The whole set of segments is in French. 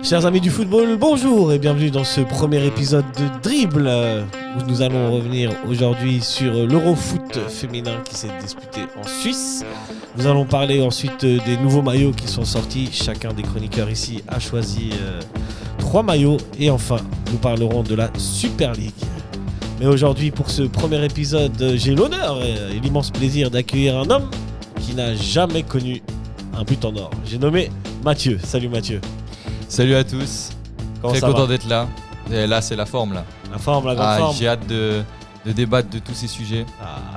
Chers amis du football, bonjour et bienvenue dans ce premier épisode de Dribble où nous allons revenir aujourd'hui sur l'Eurofoot féminin qui s'est disputé en Suisse. Nous allons parler ensuite des nouveaux maillots qui sont sortis. Chacun des chroniqueurs ici a choisi 3 maillots et enfin nous parlerons de la Super League. Mais aujourd'hui pour ce premier épisode, j'ai l'honneur et l'immense plaisir d'accueillir un homme qui n'a jamais connu un but en or. J'ai nommé Mathieu. Salut Mathieu. Salut à tous, Comment très ça content va? d'être là. Et là, c'est la forme là. La forme, la grande forme. J'ai hâte de débattre de tous ces sujets,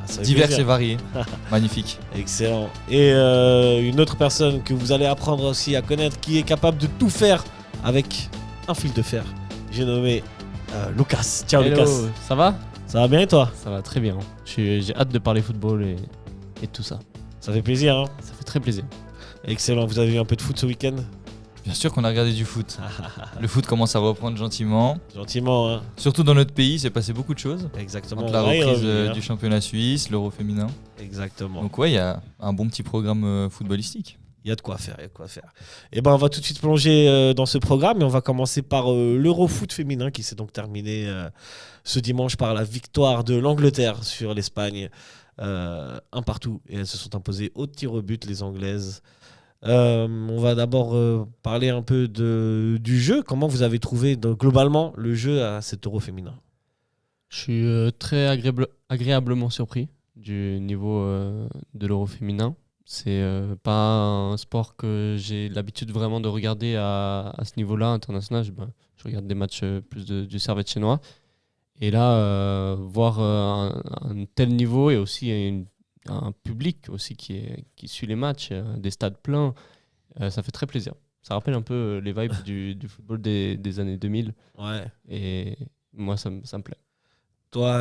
Ça fait divers plaisir. et variés. Magnifique. Excellent. Et une autre personne que vous allez apprendre aussi à connaître qui est capable de tout faire avec un fil de fer. J'ai nommé Lucas. Ciao Hello, Lucas. ça va? Ça va bien et toi? Ça va très bien. J'ai hâte de parler football et tout ça. Ça fait plaisir, hein? Ça fait très plaisir. Excellent. Vous avez eu un peu de foot ce week-end? Bien sûr qu'on a regardé du foot. Le foot commence à reprendre gentiment. Gentiment, hein? Surtout dans notre pays, c'est passé beaucoup de choses. Exactement. Entre la On va y reprise revenir, hein. du championnat suisse, l'Euro féminin. Exactement. Donc ouais, il y a un bon petit programme footballistique. Il y a de quoi faire, il y a de quoi faire. Et ben on va tout de suite plonger dans ce programme et on va commencer par l'Eurofoot féminin qui s'est donc terminé ce dimanche par la victoire de l'Angleterre sur l'Espagne. Un partout et elles se sont imposées au tir au but, les Anglaises. On va d'abord parler un peu du jeu. Comment vous avez trouvé globalement le jeu à cet Euro féminin? Je suis très agréablement surpris du niveau de l'Euro féminin. C'est pas un sport que j'ai l'habitude vraiment de regarder à ce niveau-là international. Je regarde des matchs plus du Servette chinois. Et là, voir un tel niveau et aussi un public aussi qui suit les matchs, des stades pleins, ça fait très plaisir. Ça rappelle un peu les vibes du football des années 2000. Ouais. Et moi, ça me plaît. Toi,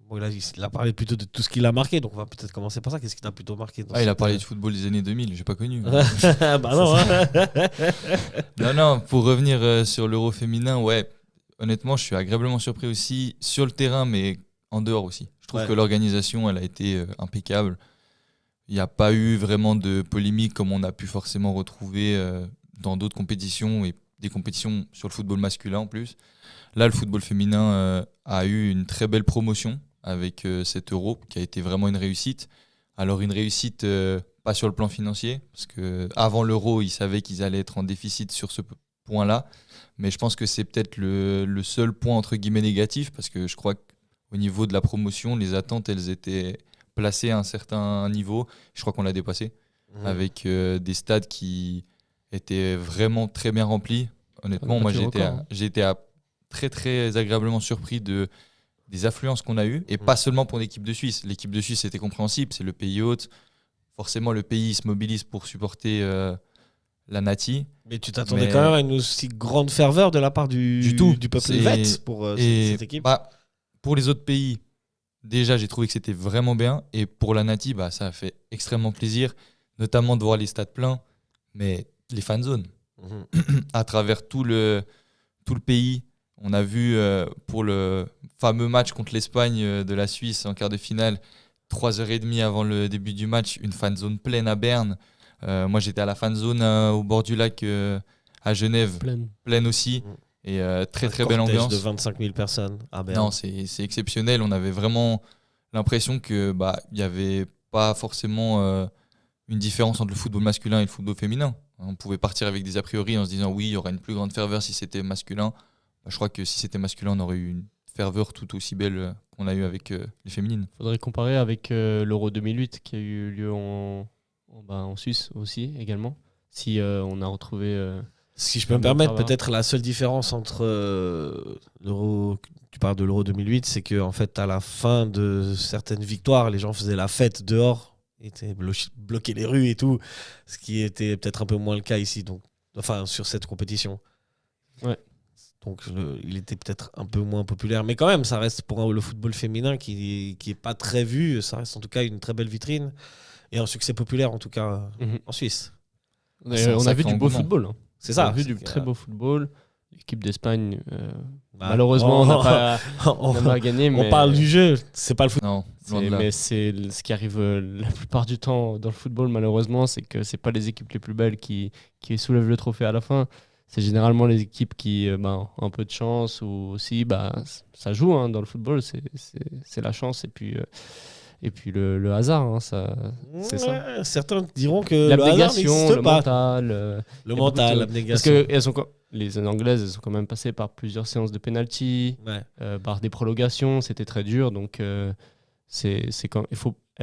bon, là, il a parlé plutôt de tout ce qu'il a marqué, donc on va peut-être commencer par ça. Qu'est-ce qui t'a plutôt marqué dans Il a cette- parlé du football des années 2000, j'ai pas connu. Bah non, hein. Non, pour revenir sur l'Euro féminin, ouais, honnêtement, je suis agréablement surpris aussi sur le terrain, mais en dehors aussi. Je trouve Ouais. que l'organisation, elle a été impeccable. Il n'y a pas eu vraiment de polémique comme on a pu forcément retrouver dans d'autres compétitions et des compétitions sur le football masculin en plus. Là, le football féminin a eu une très belle promotion avec cet Euro qui a été vraiment une réussite. Alors une réussite pas sur le plan financier, parce qu'avant l'Euro, ils savaient qu'ils allaient être en déficit sur ce point-là. Mais je pense que c'est peut-être le seul point entre guillemets négatif, parce que je crois qu'au niveau de la promotion, les attentes, elles étaient placées à un certain niveau. Je crois qu'on l'a dépassé, avec des stades qui étaient vraiment très bien remplis. Honnêtement, On a moi battu le record, j'ai été très très agréablement surpris des affluences qu'on a eues, et pas seulement pour l'équipe de Suisse. L'équipe de Suisse était compréhensible, c'est le pays hôte. Forcément, le pays se mobilise pour supporter la Nati. Mais tu t'attendais Mais- quand même à une aussi grande ferveur de la part du peuple C'est- helvète pour Et cette équipe. pour les autres pays, déjà, j'ai trouvé que c'était vraiment bien. Et pour la Nati, ça a fait extrêmement plaisir, notamment de voir les stades pleins, mais les fan zones Mhm. à travers tout le pays. On a vu pour le fameux match contre l'Espagne de la Suisse en quart de finale, 3h30 avant le début du match, une fan zone pleine à Berne. Moi, j'étais à la fan zone au bord du lac à Genève, pleine aussi. Mhm. Et très Un très belle cortège ambiance. de 25 000 personnes. Ah ben. Non, c'est exceptionnel. On avait vraiment l'impression que il n'y avait pas forcément une différence entre le football masculin et le football féminin. On pouvait partir avec des a priori en se disant oui, il y aurait une plus grande ferveur si c'était masculin. Je crois que si c'était masculin, on aurait eu une ferveur tout aussi belle qu'on a eu avec les féminines. Faudrait comparer avec l'Euro 2008 qui a eu lieu en Suisse aussi également. Si on a retrouvé... Si je peux me Même permettre, ferveur. peut-être la seule différence entre l'Euro, tu parles de l'Euro 2008, c'est qu'en fait, à la fin de certaines victoires, les gens faisaient la fête dehors, ils étaient bloqués les rues et tout, ce qui était peut-être un peu moins le cas ici, donc, enfin, sur cette compétition. Ouais. Donc, il était peut-être un peu moins populaire, mais quand même, ça reste pour le football féminin qui est pas très vu, ça reste en tout cas une très belle vitrine et un succès populaire en tout cas Mhm. en Suisse. Et C'est un on a vu sacré du beau engouement. football. Hein. C'est On ça. a vu c'est du que, très beau football. L'équipe d'Espagne, Bah, malheureusement, n'a pas gagné. On parle du jeu, c'est pas le foot. Non, loin de là. Mais c'est ce qui arrive la plupart du temps dans le football, malheureusement, c'est que c'est pas les équipes les plus belles qui soulèvent le trophée à la fin. C'est généralement les équipes qui ont un peu de chance, ou aussi ça joue hein, dans le football, c'est la chance et puis le hasard, hein, c'est ça. Ouais, certains diront que le hasard L'abnégation, n'existe le pas. mental. Le mental, Parce l'abnégation. que les Anglaises, elles sont quand même passées par plusieurs séances de penalty, Ouais. par des prolongations, c'était très dur, donc elles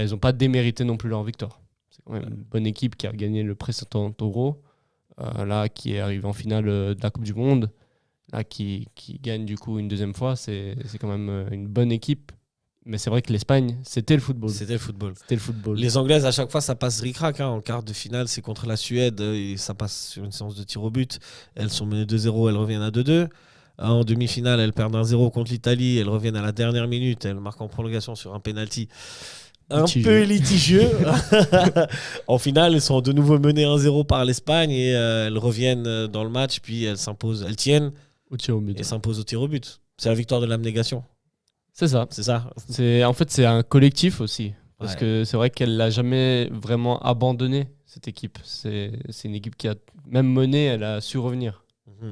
n'ont pas démérité non plus leur victoire. C'est quand même une bonne équipe qui a gagné le précédent Euro, là qui est arrivée en finale de la Coupe du Monde, là qui gagne du coup une deuxième fois, c'est quand même une bonne équipe. Mais c'est vrai que l'Espagne, c'était le football. C'était le football. C'était le football. Les Anglaises, à chaque fois, ça passe ric-rac. En quart de finale, c'est contre la Suède et ça passe sur une séance de tir au but. Elles sont menées 2-0, elles reviennent à 2-2. En demi-finale, elles perdent 1-0 contre l'Italie. Elles reviennent à la dernière minute. Elles marquent en prolongation sur un penalty un peu litigieux. En finale, elles sont de nouveau menées 1-0 par l'Espagne et elles reviennent dans le match. Puis elles s'imposent, elles tiennent au tir au but. Et s'imposent au tir au but. C'est la victoire de l'abnégation. C'est ça. C'est ça. En fait, c'est un collectif aussi. Parce Ouais. que c'est vrai qu'elle l'a jamais vraiment abandonné, cette équipe. C'est une équipe qui a même mené, elle a su revenir.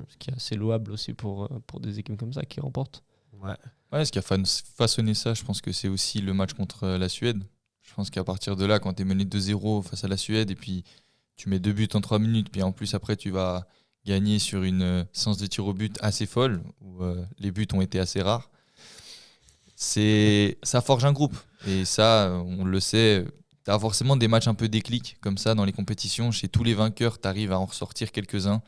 Ce qui est assez louable aussi pour des équipes comme ça qui remportent. Ouais. Ouais, ce qui a façonné ça, je pense que c'est aussi le match contre la Suède. Je pense qu'à partir de là, quand tu es mené 2-0 face à la Suède, et puis tu mets 2 buts en 3 minutes, puis en plus après tu vas gagner sur une séance de tir au but assez folle, où les buts ont été assez rares. Ça forge un groupe. Et ça, on le sait, tu as forcément des matchs un peu déclic comme ça dans les compétitions. Chez tous les vainqueurs, tu arrives à en ressortir quelques-uns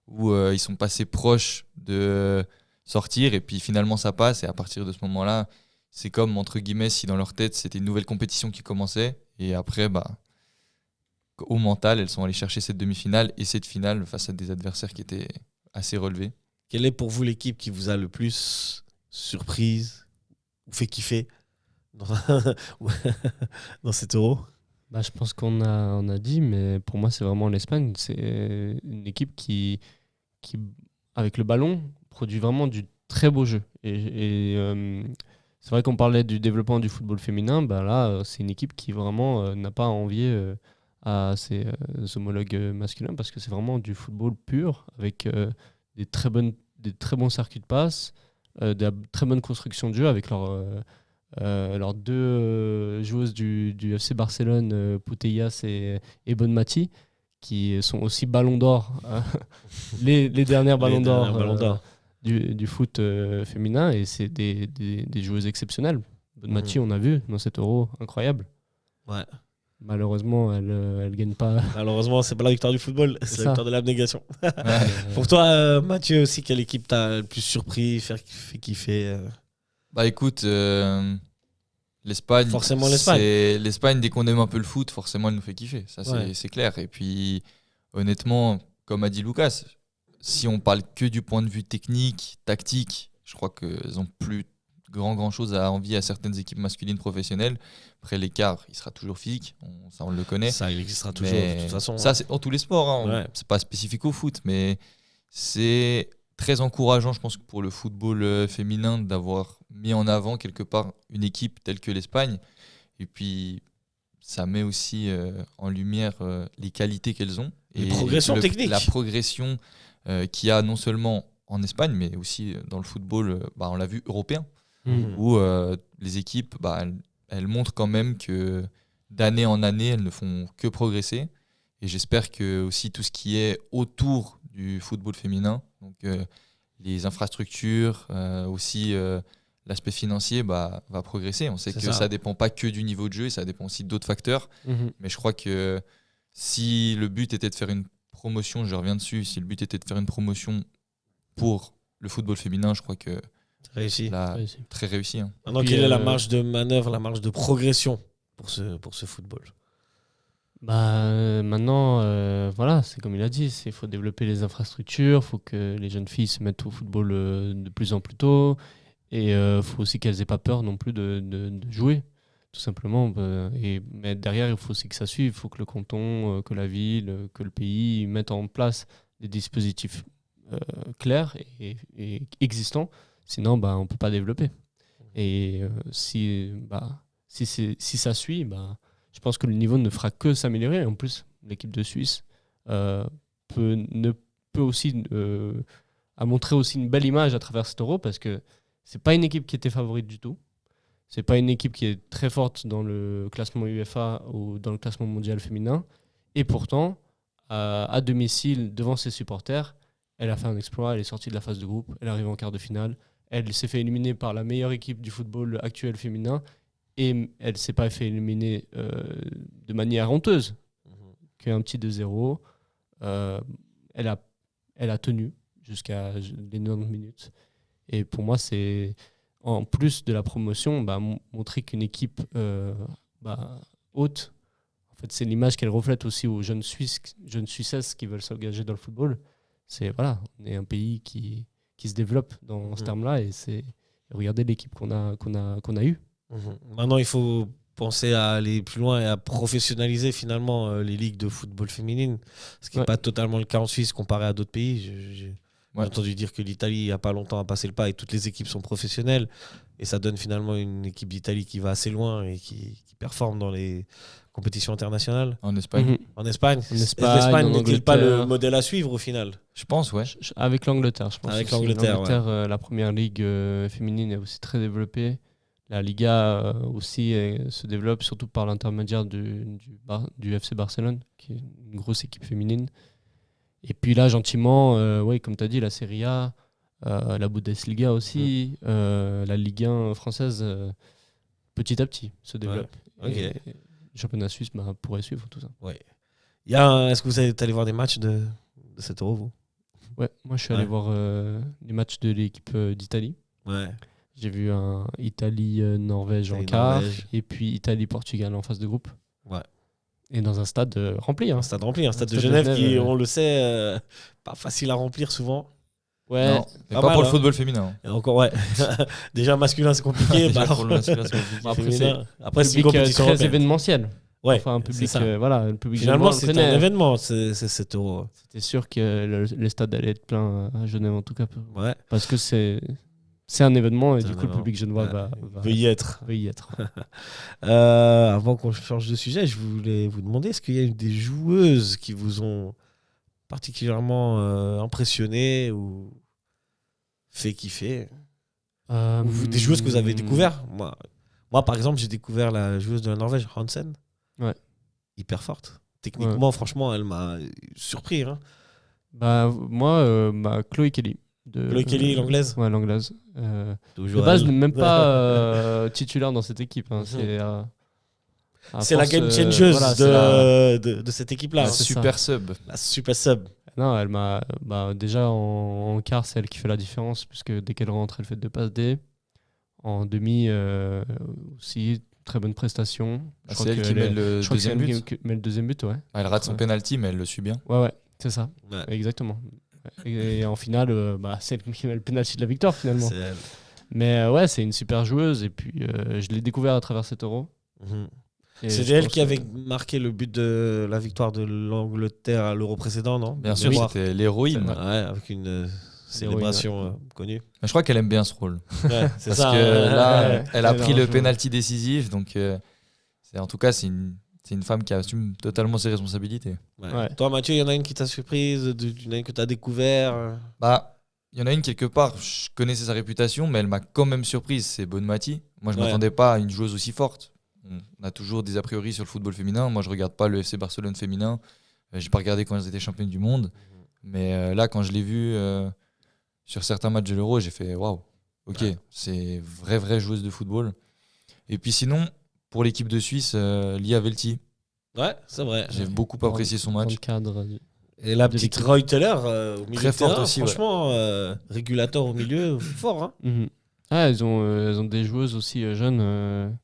où ils sont passés proches de sortir et puis finalement ça passe. Et à partir de ce moment-là, c'est comme, entre guillemets, si dans leur tête, c'était une nouvelle compétition qui commençait. Et après, au mental, elles sont allées chercher cette demi-finale et cette finale face à des adversaires qui étaient assez relevés. Quelle est pour vous l'équipe qui vous a le plus surprise ou fait kiffer dans cet Euro? Je pense qu'on a dit, mais pour moi, c'est vraiment l'Espagne. C'est une équipe qui, avec le ballon, produit vraiment du très beau jeu. Et c'est vrai qu'on parlait du développement du football féminin. Là, c'est une équipe qui vraiment n'a pas à envier à ses homologues masculins parce que c'est vraiment du football pur avec des très bons circuits de passe, de la très bonne construction de jeu avec leurs deux joueuses du FC Barcelone, Putellas et Bonmati, qui sont aussi ballons d'or, les dernières ballons d'or du foot féminin, et c'est des joueuses exceptionnelles. Bonmati, on a vu dans cet Euro, incroyable. Ouais. Malheureusement, elle gagne pas. Malheureusement, c'est pas la victoire du football, c'est la ça. victoire de l'abnégation. Pour toi, Mathieu, aussi, quelle équipe t'a le plus surpris, fait kiffer Écoute, l'Espagne, Forcément l'Espagne. L'Espagne, dès qu'on aime un peu le foot, forcément, elle nous fait kiffer. Ça, c'est clair. Et puis, honnêtement, comme a dit Lucas, si on parle que du point de vue technique, tactique, je crois qu'elles n'ont plus grand chose à envier à certaines équipes masculines professionnelles. Après, l'écart, il sera toujours physique, ça on le connaît. Ça, il existera toujours de toute façon. Ça, c'est dans tous les sports, hein. Ouais. C'est pas spécifique au foot, mais c'est très encourageant, je pense, pour le football féminin d'avoir mis en avant quelque part une équipe telle que l'Espagne. Et puis, ça met aussi en lumière les qualités qu'elles ont. Les progressions techniques. La progression qu'il y a non seulement en Espagne, mais aussi dans le football, on l'a vu, européen, où les équipes, elles montrent quand même que d'année en année, elles ne font que progresser. Et j'espère que aussi tout ce qui est autour du football féminin, donc les infrastructures, aussi l'aspect financier va progresser. On sait que ça dépend pas que du niveau de jeu, ça dépend aussi d'autres facteurs. Mais je crois que si le but était de faire une promotion, je reviens dessus, si le but était de faire une promotion pour le football féminin, je crois que réussi. Très réussi. Hein. Maintenant, quelle est la marge de manœuvre, la marge de progression pour ce football? Maintenant, voilà, c'est comme il a dit, il faut développer les infrastructures, il faut que les jeunes filles se mettent au football de plus en plus tôt, et il faut aussi qu'elles n'aient pas peur non plus de jouer, tout simplement. Mais derrière, il faut aussi que ça suive, il faut que le canton, que la ville, que le pays mettent en place des dispositifs clair et existant. Sinon, on ne peut pas développer. Et si ça suit, je pense que le niveau ne fera que s'améliorer. En plus, l'équipe de Suisse peut aussi a montré aussi une belle image à travers cet Euro parce que c'est pas une équipe qui était favorite du tout. C'est pas une équipe qui est très forte dans le classement UEFA ou dans le classement mondial féminin. Et pourtant, à domicile, devant ses supporters, elle a fait un exploit. Elle est sortie de la phase de groupe. Elle arrive en quart de finale. Elle s'est fait éliminer par la meilleure équipe du football actuel féminin. Et elle ne s'est pas fait éliminer de manière honteuse. Qu'un petit 2-0. Elle a tenu jusqu'à les 90 minutes. Et pour moi, c'est, en plus de la promotion, montrer qu'une équipe haute, en fait, c'est l'image qu'elle reflète aussi aux jeunes Suissesses qui veulent s'engager dans le football. C'est, voilà, on est un pays qui se développe dans ce terme-là. Et regardez l'équipe qu'on a eue. Maintenant, il faut penser à aller plus loin et à professionnaliser finalement les ligues de football féminine, ce qui n'est pas totalement le cas en Suisse comparé à d'autres pays. J'ai entendu dire que l'Italie, il n'y a pas longtemps, a passé le pas et toutes les équipes sont professionnelles. Et ça donne finalement une équipe d'Italie qui va assez loin et qui performe dans les compétitions internationales. En Espagne. En Espagne. L'Espagne n'est-il pas le modèle à suivre au final? Je pense, ouais. Avec l'Angleterre, je pense. Avec l'Angleterre, la première ligue féminine est aussi très développée. La Liga aussi se développe, surtout par l'intermédiaire du FC Barcelone, qui est une grosse équipe féminine. Et puis là, gentiment, comme tu as dit, la Serie A, la Bundesliga aussi, la Ligue 1 française, petit à petit, se développe. Okay. Et le championnat suisse pourrait suivre tout ça. Ouais. Est-ce que vous êtes allé voir des matchs de cet Euro, vous? Ouais, moi je suis allé voir les matchs de l'équipe d'Italie. Ouais. J'ai vu un Italie-Norvège en quart, et puis Italie-Portugal en phase de groupe. Ouais. Et dans un stade rempli. Un stade rempli, un stade de Genève qui, on le sait, pas facile à remplir souvent. Ouais. Non, mais pas pour le football féminin. Et encore, ouais. Déjà masculin, c'est compliqué. Pour le masculin, c'est compliqué. Après, c'est une compétition très événementielle. Ouais, enfin, un public, le public finalement, c'est un événement, c'est cet Euro. C'était sûr que les stades allaient être pleins à Genève, en tout cas. Ouais. Parce que c'est un événement et du coup, le public genevois veut y être. Avant qu'on change de sujet, je voulais vous demander, est-ce qu'il y a des joueuses qui vous ont particulièrement impressionné ou fait kiffer ou des joueuses que vous avez découvert? Moi, par exemple, j'ai découvert la joueuse de la Norvège, Hansen. Ouais. Hyper forte. Techniquement, franchement, elle m'a surpris. Hein. Moi, Chloé Kelly. Chloé Kelly, l'anglaise. Ouais, l'anglaise. De base, même pas titulaire dans cette équipe. Hein. C'est la game changer de cette équipe-là. La super sub. La super sub. Non, elle m'a déjà en quart, c'est elle qui fait la différence, puisque dès qu'elle rentre, elle fait 2 passes D. En demi, aussi, très bonne prestation. C'est elle qui met le deuxième but. Met le deuxième but, ouais. Elle rate son penalty, mais elle le suit bien. Ouais, c'est ça. Ouais. Exactement. Et en finale, c'est elle qui met le penalty de la victoire, finalement. C'est elle. Mais ouais, c'est une super joueuse. Et puis, je l'ai découvert à travers cet Euro. C'est elle qui avait marqué le but de la victoire de l'Angleterre à l'Euro précédent, non? Bien sûr, c'était l'héroïne. Ouais, avec une célébration connue. Mais je crois qu'elle aime bien ce rôle. Ouais, c'est parce ça. Que là, elle a pris le penalty décisif. Donc, en tout cas, c'est une femme qui assume totalement ses responsabilités. Ouais. Toi, Mathieu, il y en a une qui t'a surprise, il y en a une que tu as découvert? Il y en a une quelque part, je connaissais sa réputation, mais elle m'a quand même surprise, c'est Bonmati. Moi, je ne m'attendais pas à une joueuse aussi forte. On a toujours des a priori sur le football féminin. Moi, je ne regarde pas le FC Barcelone féminin. Je n'ai pas regardé quand elles étaient championnes du monde. Mais là, quand je l'ai vue sur certains matchs de l'Euro, j'ai fait waouh, ok, c'est vraie joueuse de football. Et puis sinon, pour l'équipe de Suisse, Lia Velti. Ouais, c'est vrai. J'ai beaucoup apprécié son match. Et la petite Reuteler au milieu très forte aussi, franchement, régulateur au milieu, fort. Hein. Elles ont des joueuses aussi jeunes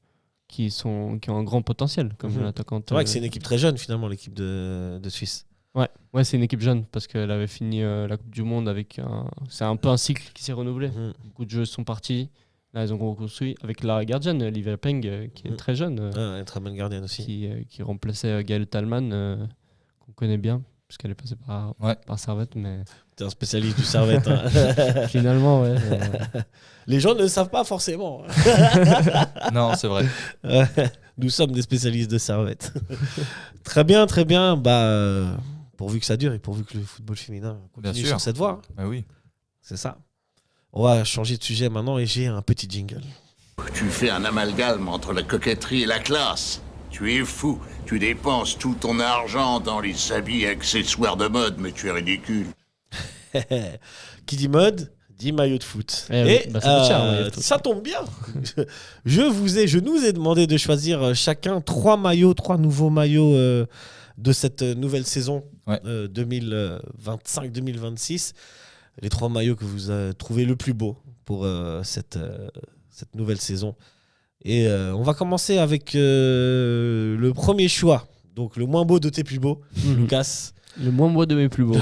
qui ont un grand potentiel, comme l'attaquante. C'est vrai que c'est une équipe très jeune, finalement, l'équipe de Suisse. Ouais, c'est une équipe jeune, parce qu'elle avait fini la Coupe du Monde avec c'est un peu un cycle qui s'est renouvelé. Beaucoup de joueuses sont partis. Là, ils ont reconstruit avec la gardienne, Livia Peng, qui est très jeune. Une très bonne gardienne aussi. Qui remplaçait Gaël Thalmann, qu'on connaît bien. puisqu'elle est passée par, Ouais. par Servette, mais T'es un spécialiste du Servette. Hein. finalement, ouais. Les gens ne le savent pas forcément. Non, c'est vrai. Ouais. Nous sommes des spécialistes de Servette. Très bien, très bien. Pourvu que ça dure et pourvu que le football féminin continue sûr. sur cette voie. Bah oui. C'est ça. On va changer de sujet maintenant et j'ai un petit jingle. Tu fais un amalgame entre la coquetterie et la classe. Tu es fou. Tu dépenses tout ton argent dans les habits et accessoires de mode, mais tu es ridicule. Qui dit mode dit maillot de foot. Eh oui, bah, ça coûte cher, un maillot de foot. Ça tombe bien. Je nous ai demandé de choisir chacun 3 nouveaux maillots de cette nouvelle saison Ouais. 2025-2026. Les 3 maillots que vous trouvez le plus beau pour cette nouvelle saison. Et on va commencer avec le premier choix. Donc le moins beau de tes plus beaux, Lucas. Le moins beau de mes plus beaux.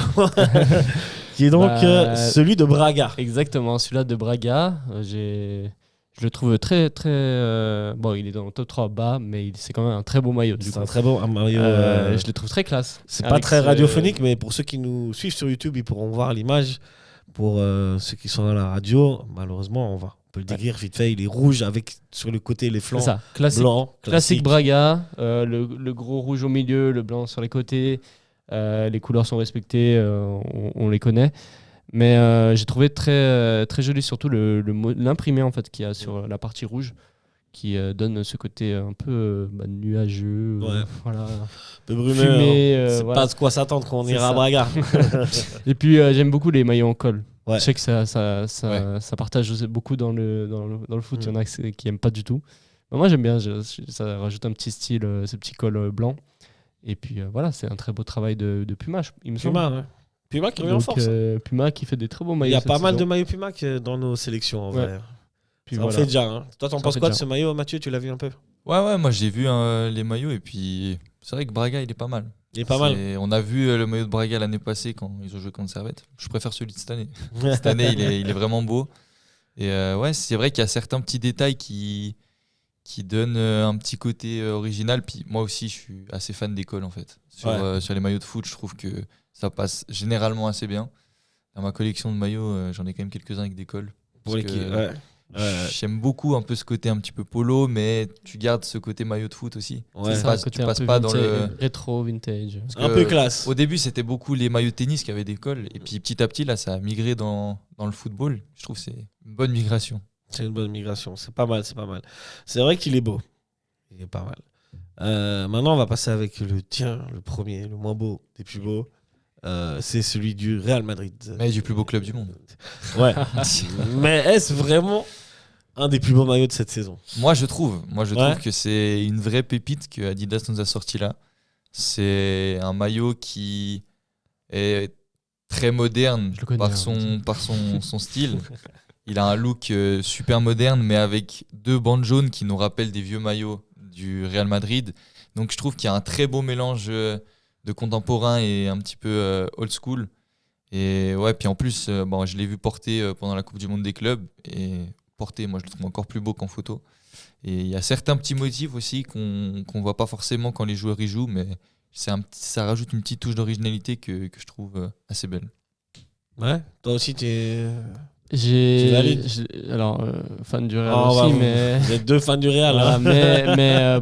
Qui est donc celui de Braga. Exactement, celui-là de Braga. Je le trouve très, très. Bon, il est dans le top 3 bas, mais c'est quand même un très beau maillot. C'est un très beau maillot. Je le trouve très classe. C'est pas très radiophonique, mais pour ceux qui nous suivent sur YouTube, ils pourront voir l'image. Pour ceux qui sont à la radio, malheureusement, on peut le décrire vite fait. Il est rouge avec sur le côté les flancs C'est ça, classique. blancs. Classique Braga, le gros rouge au milieu, le blanc sur les côtés. Les couleurs sont respectées, on les connaît. Mais j'ai trouvé très, très joli, surtout l'imprimé en fait, qu'il y a sur la partie rouge, qui donne ce côté un peu nuageux. Voilà. Un peu brumeux. Fumé, C'est voilà. pas de quoi s'attendre quand on C'est ira à ça. Braga. Et puis j'aime beaucoup les maillots en col. Ouais. Je sais que ça partage beaucoup dans le foot. Il y en a qui n'aiment pas du tout. Mais moi j'aime bien, ça rajoute un petit style, ce petit col blanc. Et puis voilà, c'est un très beau travail de Puma, il me semble. Puma, ouais. Puma qui revient en Donc, force. Puma qui fait des très beaux Il maillots. y a cette pas mal saison. de maillots Puma dans nos sélections en Ouais. vrai. Puis Ça en voilà. fait déjà. Hein. Toi, t'en Ça en penses fait quoi de déjà. ce maillot, Mathieu? Tu l'as vu un peu? Ouais, moi j'ai vu les maillots et puis c'est vrai que Braga il est pas mal. Il est pas mal. On a vu le maillot de Braga l'année passée quand ils ont joué contre Servette. Je préfère celui de cette année. Cette année il est vraiment beau. Et ouais, c'est vrai qu'il y a certains petits détails qui donnent un petit côté original. Puis moi aussi je suis assez fan des cols en fait. Sur les maillots de foot, je trouve que ça passe généralement assez bien. Dans ma collection de maillots, j'en ai quand même quelques-uns avec des cols. Pour Parce l'équipe, que ouais. J'aime beaucoup un peu ce côté un petit peu polo, mais tu gardes ce côté maillot de foot aussi. Ouais. C'est pas- ça, côté tu un passes peu pas dans vintage, le- rétro, vintage. Parce Un que peu classe. Au début, c'était beaucoup les maillots de tennis qui avaient des cols. Et puis petit à petit, là, ça a migré dans le football. Je trouve que c'est une bonne migration. C'est une bonne migration. C'est pas mal, c'est pas mal. C'est vrai qu'il est beau. Il est pas mal. Maintenant, on va passer avec le tien, le premier, le moins beau des plus beaux. C'est celui du Real Madrid. Mais du plus beau club du monde. Ouais. Mais est-ce vraiment un des plus beaux maillots de cette saison? Moi, je trouve Ouais. que c'est une vraie pépite que Adidas nous a sorti là. C'est un maillot qui est très moderne Je le connais, par son style. Il a un look super moderne, mais avec 2 bandes jaunes qui nous rappellent des vieux maillots du Real Madrid. Donc je trouve qu'il y a un très beau mélange de contemporain et un petit peu old school. Et ouais, puis en plus, je l'ai vu porter pendant la Coupe du Monde des clubs. Et porter, moi je le trouve encore plus beau qu'en photo. Et il y a certains petits motifs aussi qu'on voit pas forcément quand les joueurs y jouent, mais ça rajoute une petite touche d'originalité que je trouve assez belle. Ouais. Toi aussi, t'es. Alors, fan du Real Ah, aussi, bah, mais. Vous êtes 2 fans du Real. Voilà, Hein. mais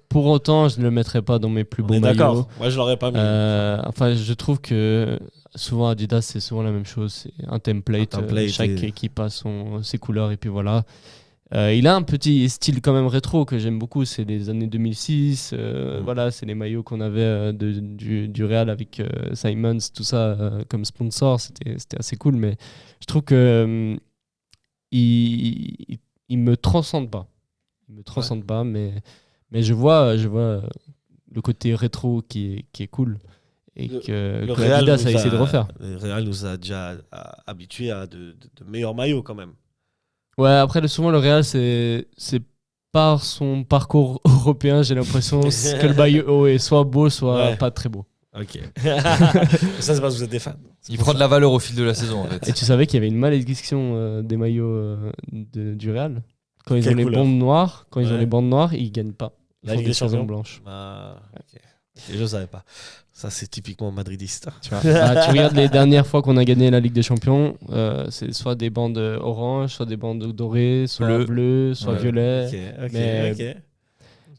pour autant, je ne le mettrai pas dans mes plus On beaux est maillots. d'accord. Moi, je l'aurais pas mis. Enfin, je trouve que souvent Adidas, c'est souvent la même chose. C'est un template. Chaque équipe a ses couleurs et puis voilà. Il a un petit style quand même rétro que j'aime beaucoup. C'est les années 2006. Voilà, c'est les maillots qu'on avait du Real avec Simons, tout ça comme sponsor. C'était assez cool, mais je trouve que il me transcende pas. Il me transcende pas, mais je vois le côté rétro qui est cool et que Real Adidas a nous essayé de refaire. Le Real nous a déjà habitués à de meilleurs maillots quand même. Ouais, après souvent le Real c'est par son parcours européen, j'ai l'impression que le maillot est soit beau soit pas très beau. Ok. Ça, c'est parce que vous êtes des fans. Il prend de la valeur au fil de la saison en fait. Et tu savais qu'il y avait une malédiction des maillots du Real quand ils Quelle ont les couleur? bandes noires, Ouais. ils gagnent pas. Ils La font Ligue des des Champions. saisons blanches. Ah, ok. Et je savais pas. Ça, c'est typiquement madridiste. Tu vois. Tu regardes les dernières fois qu'on a gagné la Ligue des Champions, c'est soit des bandes orange, soit des bandes dorées, soit bleu, soit violet. Ok.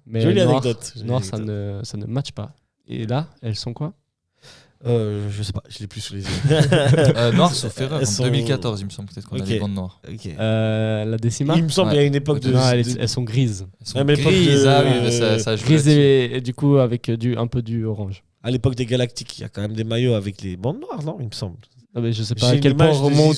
Mais Jolie noir, anecdote. noir ça ne matche pas. Et là, elles sont quoi? Je sais pas, je l'ai plus sous les yeux. Noir, sauf erreur. Elles En sont- 2014, il me semble peut-être qu'on a Ok. des bandes noires. Ok. La décima? Il me semble qu'il y a une époque de. Non, elles sont grises. Elles sont Ouais, mais grises, l'époque de- oui, ça joue Grises là-dessus. et du coup avec un peu du orange. À l'époque des Galactiques, il y a quand même des maillots avec les bandes noires, non? Il me semble. Ah, mais je sais pas J'ai à une quel point image de remonte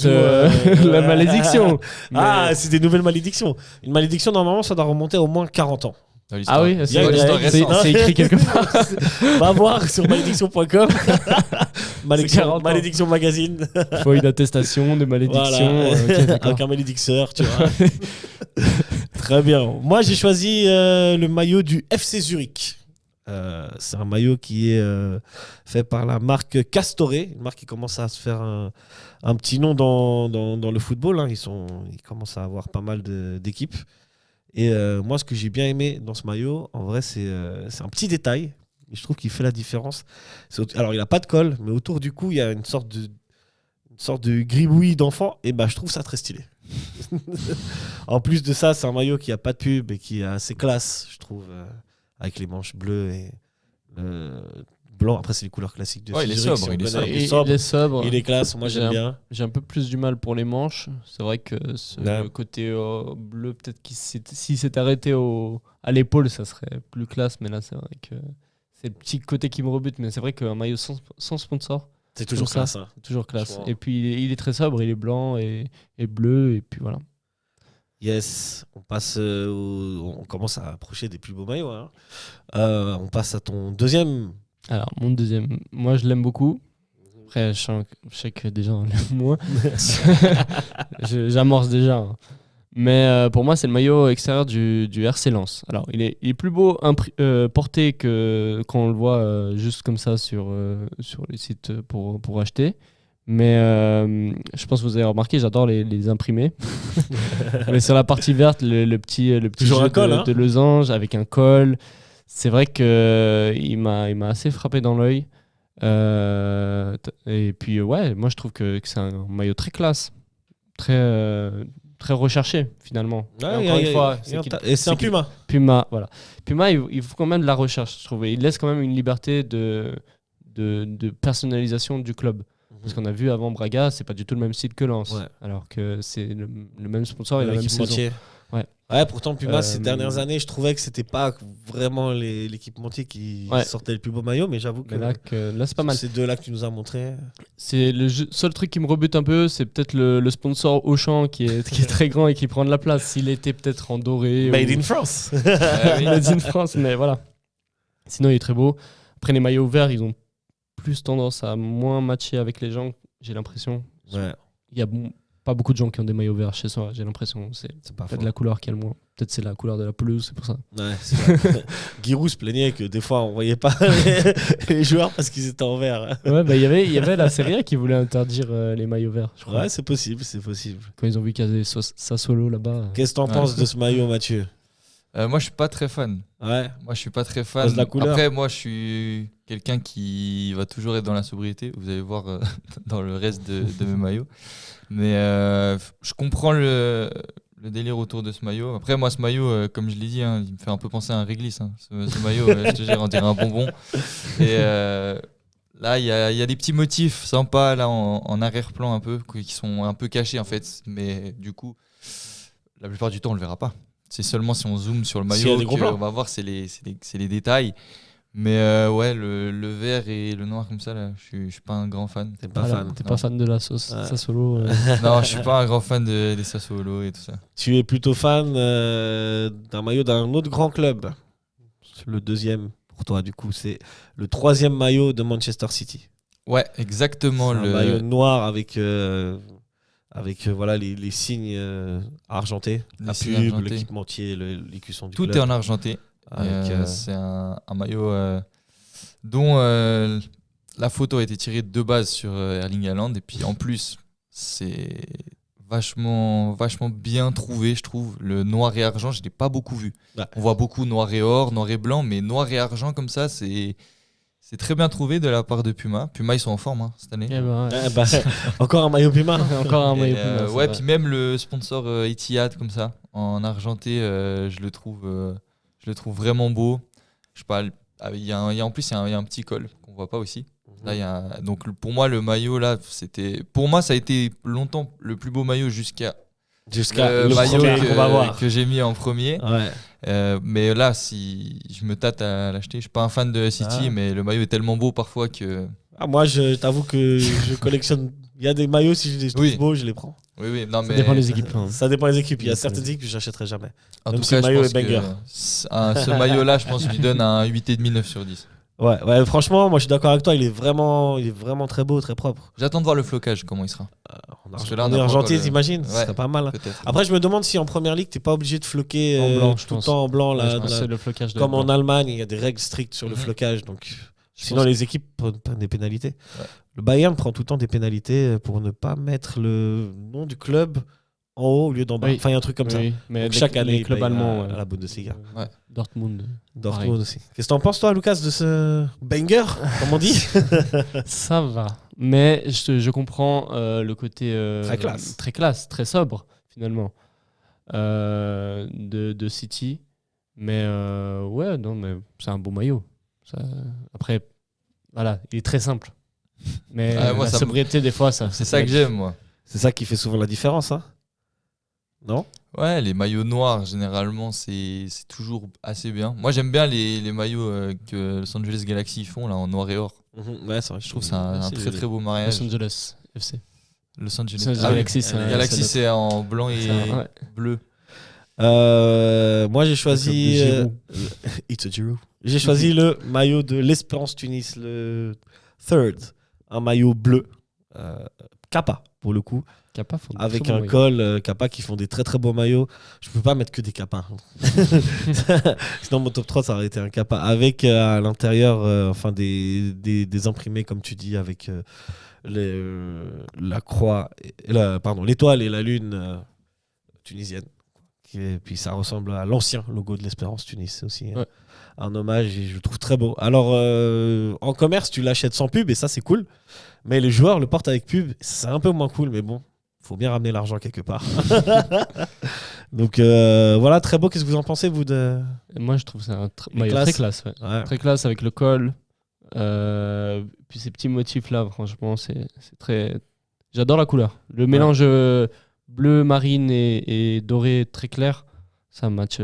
Zizou, la malédiction. Ah, Mais- c'est des nouvelles malédictions. Une malédiction, normalement, ça doit remonter au moins 40 ans. Dans l'histoire. Ah oui, Il y a une- l'histoire c'est- récente. c'est écrit quelque part. Va voir sur malédiction.com. C'est 40 ans. Malédiction magazine. Il faut une attestation de malédiction. Voilà. Ok, d'accord. Avec un malédixeur, tu vois. Très bien. Moi, j'ai choisi le maillot du FC Zurich. C'est un maillot qui est fait par la marque Castore, une marque qui commence à se faire un petit nom dans le football. Hein. Ils commencent à avoir pas mal d'équipes. Et moi, ce que j'ai bien aimé dans ce maillot, en vrai, c'est un petit détail. Et je trouve qu'il fait la différence. Alors, il n'a pas de col, mais autour du cou, il y a une sorte de gribouillis d'enfant. Et bah, je trouve ça très stylé. En plus de ça, c'est un maillot qui n'a pas de pub et qui est assez classe, je trouve, avec les manches bleues et blanc. Après, c'est les couleurs classiques de Ouais, il est Zurich, sobre, si on il est connaît. sobre. Il est sobre. Il est sobre. Il est classe, moi j'aime bien. J'ai un peu plus du mal pour les manches. C'est vrai que Ouais. le côté bleu, peut-être qu'il si s'était arrêté à l'épaule, ça serait plus classe. Mais là, c'est vrai que c'est le petit côté qui me rebute. Mais c'est vrai qu'un maillot sans sponsor, C'est toujours ça. classe. Hein. c'est toujours classe. Franchement. Et puis, il est très sobre. Il est blanc et bleu. Et puis voilà. Yes, on passe on commence à approcher des plus beaux maillots. Hein. On passe à ton deuxième. Alors, mon deuxième, moi, je l'aime beaucoup. Après, je sais que des gens l'aiment moins. J'amorce déjà. Hein. Mais pour moi, c'est le maillot extérieur du RC Lens. Alors, il est plus beau porté que quand on le voit juste comme ça sur les sites pour acheter. Mais je pense que vous avez remarqué, j'adore les imprimer. Mais sur la partie verte, le petit Toujours jeu un col, hein. de losange avec un col. C'est vrai qu'il m'a assez frappé dans l'œil. Et puis, ouais, moi, je trouve que c'est un maillot très classe. Très recherché, finalement. Et encore une fois, Et c'est un Puma. Puma, voilà. Puma, il faut quand même de la recherche, je trouve. Et il laisse quand même une liberté de personnalisation du club. Parce qu'on a vu avant Braga, c'est pas du tout le même style que Lens. Ouais. Alors que c'est le même sponsor et la même saison. L'équipementier. Ouais. Pourtant, Puma, ces dernières années, je trouvais que c'était pas vraiment l'équipementier qui sortait le plus beau maillot, mais j'avoue que Mais là, c'est pas mal. ces deux-là que tu nous as montrés. C'est le seul truc qui me rebute un peu, c'est peut-être le sponsor Auchan qui est très grand et qui prend de la place. S'il était peut-être en doré. Made ou... in France. Made in France, mais voilà. Sinon, il est très beau. Après, les maillots verts, ils ont plus tendance à moins matcher avec les gens, j'ai l'impression. Ouais, Il y a pas beaucoup de gens qui ont des maillots verts chez soi, j'ai l'impression. C'est c'est pas faux. peut-être la couleur qui a le moins. Peut-être c'est la couleur de la pelouse, c'est pour ça. Ouais, c'est vrai. Giroud se plaignait que des fois on voyait pas les joueurs parce qu'ils étaient en vert. Ouais, bah il y avait la Serie A qui voulait interdire les maillots verts, je crois. Ouais, c'est possible. Quand ils ont vu qu'il y avait Sassuolo là-bas. Qu'est-ce que t'en penses de ce maillot, Mathieu? Moi, je suis pas très fan. Ouais. Moi, je suis pas très Cause fan. de la couleur. Après, moi, je suis quelqu'un qui va toujours être dans la sobriété. Vous allez voir dans le reste de mes maillots. Mais je comprends le délire autour de ce maillot. Après, moi, ce maillot, comme je l'ai dit, hein, il me fait un peu penser à un réglisse. Hein. Ce maillot, je te jure, on dirait un bonbon. Et là, il y a des petits motifs sympas là, en arrière-plan un peu, qui sont un peu cachés en fait. Mais du coup, la plupart du temps, on le verra pas. C'est seulement si on zoome sur le S'il y a maillot des gros plans. qu'on va voir, c'est les détails. Mais ouais, le vert et le noir comme ça, là, je suis pas un grand fan. T'es pas Voilà, fan. T'es pas fan de la sauce Ouais. Sassuolo. Non, je suis pas un grand fan des Sassuolo et tout ça. Tu es plutôt fan d'un maillot d'un autre grand club. Le deuxième pour toi, du coup, c'est le troisième maillot de Manchester City. Ouais, exactement. C'est un maillot noir avec voilà, les signes argentés, Les la signes pub, argentés. l'équipementier, l'écusson du Tout club. est en argenté. Avec, C'est un maillot dont la photo a été tirée de base sur Erling Haaland. Et puis en plus, c'est vachement bien trouvé, je trouve. Le noir et argent, je ne l'ai pas beaucoup vu. Ouais. On voit beaucoup noir et or, noir et blanc, mais noir et argent comme ça, c'est C'est très bien trouvé de la part de Puma. Puma, ils sont en forme cette année. Eh ben, Ah, bah, encore un maillot Puma. encore un Et, maillot Puma, c'est ouais, vrai. puis même le sponsor Etihad comme ça, en argenté, je le trouve vraiment beau. Je sais pas, en plus il y a un petit col qu'on voit pas aussi. Là, donc pour moi le maillot là, pour moi ça a été longtemps le plus beau maillot jusqu'à Jusqu'à le le maillot premier qu'on va voir. que j'ai mis en premier. Ouais. Mais là, si je me tâte à l'acheter, je suis pas un fan de City, mais le maillot est tellement beau parfois que. Ah, moi, je t'avoue que je collectionne. Il y a des maillots, si je les trouve Oui. beaux, je les prends. Oui, non, Ça mais dépend des équipes. hein. Ça dépend des équipes. Il y a Ça certaines dépend. équipes que j'achèterai jamais. En Même tout si cas, le maillot je pense est banger. que ce maillot-là, je pense que je lui donne un 8,5 9 sur 10. Ouais, franchement, moi je suis d'accord avec toi, il est vraiment très beau, très propre. J'attends de voir le flocage, comment il sera. Parce que là, on En a pas argenté, encore le- t'imagines Ce Ouais. serait pas mal. Hein. Peut-être. Après, je me demande si en première ligue, t'es pas obligé de floquer En blanc, je tout le pense. temps en blanc. Ouais, Là, je pense que là. c'est le flocage de Comme en blanc. Allemagne, il y a des règles strictes sur le Mhm. flocage. Donc, Je sinon, pense- les équipes prennent des pénalités. Ouais. Le Bayern prend tout le temps des pénalités pour ne pas mettre le nom du club en haut au lieu d'en bas. Oui. Enfin, il y a un truc comme ça. Oui, mais Donc, les- chaque année, les il clubs paye allemands, à la Bundesliga. Ouais. Dortmund. Dortmund Pareil. aussi. Qu'est-ce que t'en penses, toi, Lucas, de ce banger, comme on dit Ça va. Mais je comprends le côté Très classe. très sobre, finalement, de City. Mais ouais, non, mais c'est un beau maillot. Ça- Après, voilà, il est très simple. Mais Ah, moi, la ça me- sobriété, des fois, ça. C'est ça que j'aime, moi. C'est ça qui fait souvent la différence, hein non? Ouais, les maillots noirs, généralement, c'est toujours assez bien. Moi, j'aime bien les maillots que Los Angeles Galaxy font, là, en noir et or. Ouais, c'est vrai. Je trouve que c'est un très très beau mariage. Los Angeles FC. Los Angeles. Los Angeles Ah oui, Galaxy, c'est un- Galaxy, c'est c'est en blanc et ouais. bleu. Moi, j'ai choisi. Le club It's a Giroud. J'ai choisi le maillot de l'Espérance Tunis, le third. Un maillot bleu. Kappa, pour le coup. Kappa font de Avec très bons un maillots. col Kappa qui font des très très beaux maillots. Je peux pas mettre que des Kappa. Sinon, mon top 3, ça aurait été un Kappa. Avec à l'intérieur enfin des imprimés, comme tu dis, avec la croix, l'étoile et la lune tunisienne. Et puis ça ressemble à l'ancien logo de l'Espérance Tunis aussi. Ouais. Un hommage et je le trouve très beau. Alors en commerce, tu l'achètes sans pub et ça c'est cool. Mais les joueurs le portent avec pub, c'est un peu moins cool, mais bon, faut bien ramener l'argent quelque part. Donc voilà, très beau. Qu'est-ce que vous en pensez, vous de... Et moi, je trouve que c'est un Les maillot classes. très classe. Ouais. Ouais. Très classe avec le col. Puis ces petits motifs là, franchement, c'est très. J'adore la couleur. Le mélange bleu, marine et doré très clair, ça match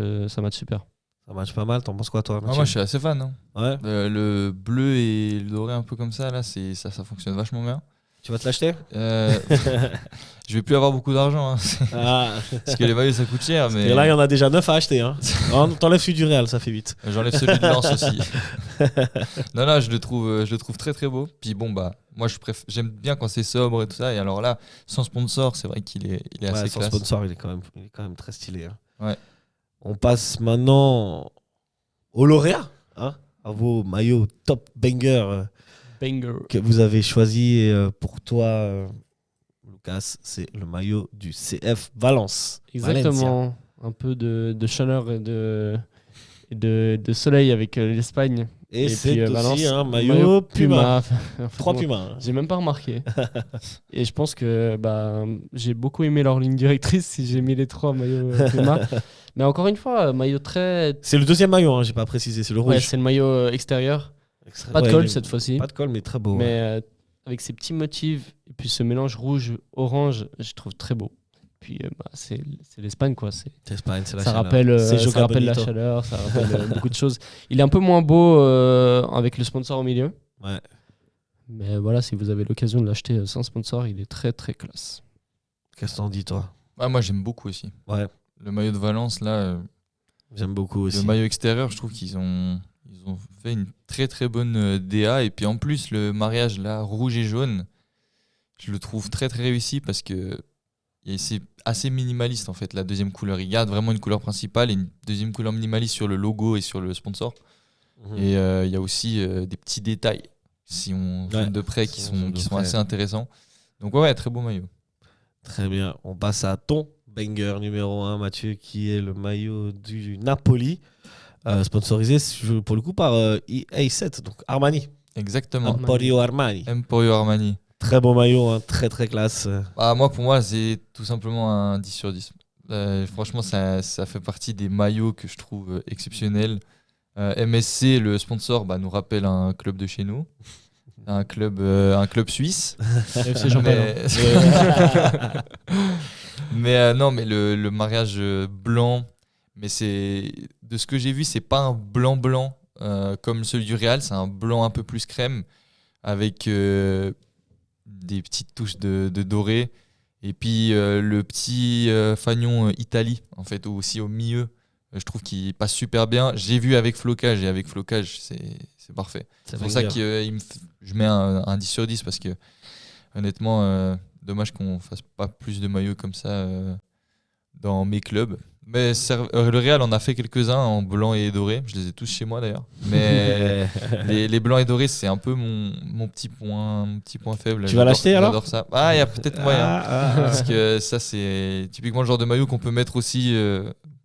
super. Ça match pas mal. T'en penses quoi, toi, Ah, Mathieu? moi, je suis assez fan. Hein. Ouais. Le bleu et le doré un peu comme ça, là, ça fonctionne vachement bien. Tu vas te l'acheter? Je vais plus avoir beaucoup d'argent, hein, Ah. parce que les maillots ça coûte cher. Mais Et là, il y en a déjà 9 à acheter. Hein. T'enlèves celui du Real, ça fait 8. j'enlève celui de Lens aussi. Non, je le trouve très très beau. Puis bon, bah, moi j'aime bien quand c'est sobre et tout ça. Et alors là, sans sponsor, c'est vrai qu'il est assez Son classe. sponsor, il est quand même très stylé. Hein. Ouais. On passe maintenant au lauréat, hein, à vos maillots top banger Banger. que vous avez choisi. Et, pour toi, Lucas, c'est le maillot du CF Valence. Valencia. Exactement. Un peu de chaleur et de soleil avec l'Espagne. Et, puis, c'est aussi Valence, un maillot Puma. En fait, 3 moi, Pumas. hein. J'ai même pas remarqué. Et je pense que j'ai beaucoup aimé leur ligne directrice si j'ai mis les 3 maillots Puma. Mais encore une fois, maillot très. C'est le deuxième maillot, hein, j'ai pas précisé, c'est le Ouais, rouge. c'est le maillot extérieur. Pas de Ouais, col cette fois-ci. Pas de col, mais très beau. Mais ouais. avec ces petits motifs et puis ce mélange rouge-orange, je trouve très beau. Puis c'est l'Espagne, quoi. C'est Espagne, c'est la Ça chaleur. rappelle, C'est ça Joga rappelle la Bonito. chaleur, ça rappelle beaucoup de choses. Il est un peu moins beau avec le sponsor au milieu. Ouais. Mais voilà, si vous avez l'occasion de l'acheter sans sponsor, il est très très classe. Qu'est-ce que t'en dis, toi? Ah, moi j'aime beaucoup aussi. Ouais, Le maillot de Valence, là, j'aime beaucoup aussi. le maillot extérieur, je trouve qu'ils ont fait une très très bonne DA. Et puis en plus, le mariage là, rouge et jaune, je le trouve très très réussi parce que c'est assez minimaliste en fait. La deuxième couleur, il garde vraiment une couleur principale et une deuxième couleur minimaliste sur le logo et sur le sponsor. Mhm. Et il y a aussi des petits détails, si on zoome de près, qui si on zoome de sont près. assez intéressants. Donc ouais, très beau maillot. Très bien. On passe à ton banger numéro 1, Mathieu, qui est le maillot du Napoli, sponsorisé pour le coup par EA7, donc Armani. Exactement. Emporio Armani. Emporio Armani. Très beau maillot, hein, très très classe. Pour moi, c'est tout simplement un 10 sur 10. Franchement, ça fait partie des maillots que je trouve exceptionnels. MSC, le sponsor, nous rappelle un club de chez nous. Un club suisse. FC Champagne. Mais le mariage blanc, mais c'est de ce que j'ai vu, c'est pas un blanc blanc comme celui du Real, c'est un blanc un peu plus crème avec des petites touches de doré et puis le petit fanion Italie en fait aussi au milieu. Je trouve qu'il passe super bien. J'ai vu avec flocage et avec flocage, c'est parfait. C'est pour ça que je mets un 10 sur 10 parce que honnêtement, dommage qu'on fasse pas plus de maillots comme ça dans mes clubs. Mais le Real en a fait quelques-uns en blanc et doré. Je les ai tous chez moi d'ailleurs. Mais les blancs et dorés, c'est un peu mon petit point faible. Tu vas l'acheter alors ? J'adore ça. Il y a peut-être moyen. Parce que ça, c'est typiquement le genre de maillot qu'on peut mettre aussi.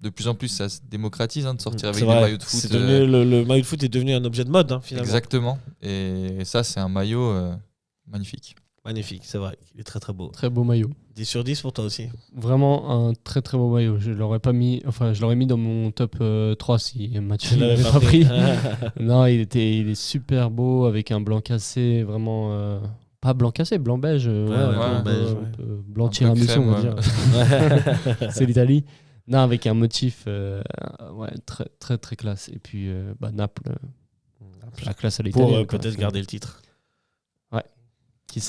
De plus en plus, ça se démocratise de sortir avec des maillots de foot. C'est devenu, le maillot de foot est devenu un objet de mode, finalement. Exactement. Et ça, c'est un maillot magnifique. Magnifique, c'est vrai. Il est très très beau. Très beau maillot. 10 sur 10 pour toi aussi. Vraiment un très très beau maillot. Je l'aurais mis dans mon top 3 si Mathieu Je ne l'avait l'avais pas pris. pris. Non, il est super beau avec un blanc cassé, vraiment pas blanc cassé, blanc beige. blanc beige, blanc Un peu tiramisu, crème, on va dire. C'est l'Italie. Non, avec un motif très très très classe. Et puis Naples, la classe à l'italienne. Pour peut-être garder le titre.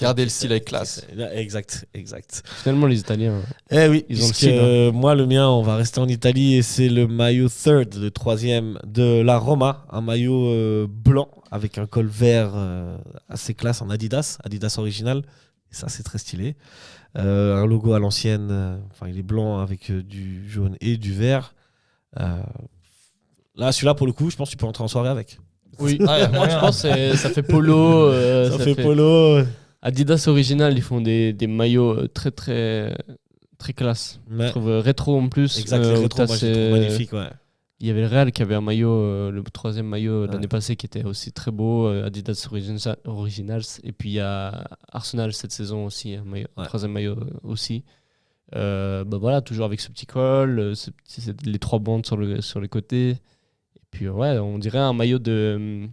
Garder le style avec classe. Exact. Finalement, les Italiens. Eh oui, Ils ont le puisque style, moi, le mien, on va rester en Italie et c'est le maillot third, le troisième de la Roma. Un maillot blanc avec un col vert assez classe en Adidas original. Et ça, c'est très stylé. Un logo à l'ancienne. Il est blanc avec du jaune et du vert. Là, celui-là, pour le coup, je pense que tu peux entrer en soirée avec. Oui, je pense que ça fait polo. Ça fait polo. Adidas original, ils font des maillots très très très classe. Ouais. Je trouve rétro en plus. Exact, les rétro, moi, je les trouve magnifiques, ouais. Il y avait le Real qui avait un maillot, le troisième maillot l'année passée qui était aussi très beau, Adidas Originals. Et puis il y a Arsenal cette saison aussi, un troisième maillot aussi. Voilà, toujours avec ce petit col, les 3 bandes sur les côtés. Et puis on dirait un maillot du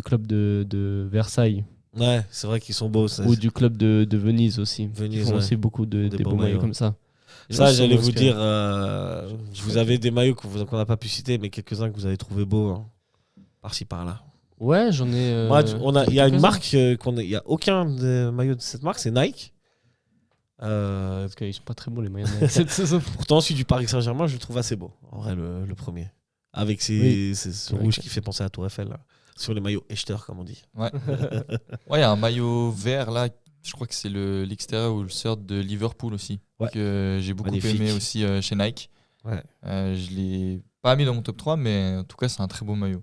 club de Versailles. Ouais, c'est vrai qu'ils sont beaux. Ça. Ou du club de Venise aussi. Venise, Ils font aussi beaucoup des beaux maillots comme ça. Ça, j'allais vous dire, vous avez des maillots qu'on n'a pas pu citer, mais quelques-uns que vous avez trouvé beaux, par-ci par-là. Ouais, j'en ai. Il y a une marque, il n'y a aucun maillot de cette marque, c'est Nike. Parce qu'ils sont pas très beaux les maillots de Nike cette saison. Pourtant, celui du Paris Saint-Germain, je le trouve assez beau, en vrai, le premier. Avec ce rouge qui fait penser à Tour Eiffel, là. Sur les maillots Echter, comme on dit. Ouais, il y a un maillot vert là. Je crois que c'est l'extérieur ou le shirt de Liverpool aussi, que j'ai beaucoup aimé aussi chez Nike. Ouais. Je l'ai pas mis dans mon top 3, mais en tout cas, c'est un très beau maillot.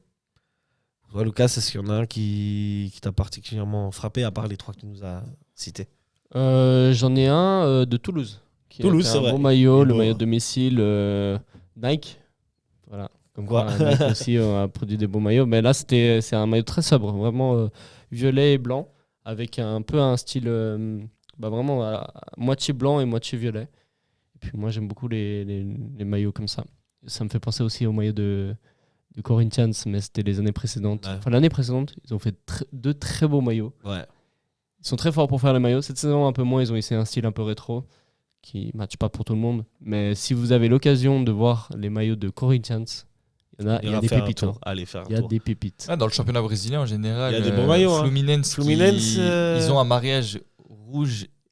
Toi, Lucas, est-ce qu'il y en a un qui t'a particulièrement frappé, à part les 3 que tu nous as cités ? J'en ai un de Toulouse. Toulouse, c'est vrai. Un beau maillot, le maillot de domicile Nike. Voilà. Comme quoi, Nike aussi a produit des beaux maillots. Mais là, c'est un maillot très sobre, vraiment violet et blanc, avec un peu un style vraiment moitié blanc et moitié violet. Et puis moi, j'aime beaucoup les maillots comme ça. Ça me fait penser aussi au maillot du Corinthians, mais c'était les années précédentes. Ouais. Enfin, l'année précédente, ils ont fait 2 très beaux maillots. Ouais. Ils sont très forts pour faire les maillots. Cette saison, un peu moins, ils ont essayé un style un peu rétro qui ne matche pas pour tout le monde. Mais si vous avez l'occasion de voir les maillots de Corinthians, il y a des pépites. Il y a des pépites. Dans le championnat brésilien en général, il y a des bons maillots. Fluminense, ils ont un mariage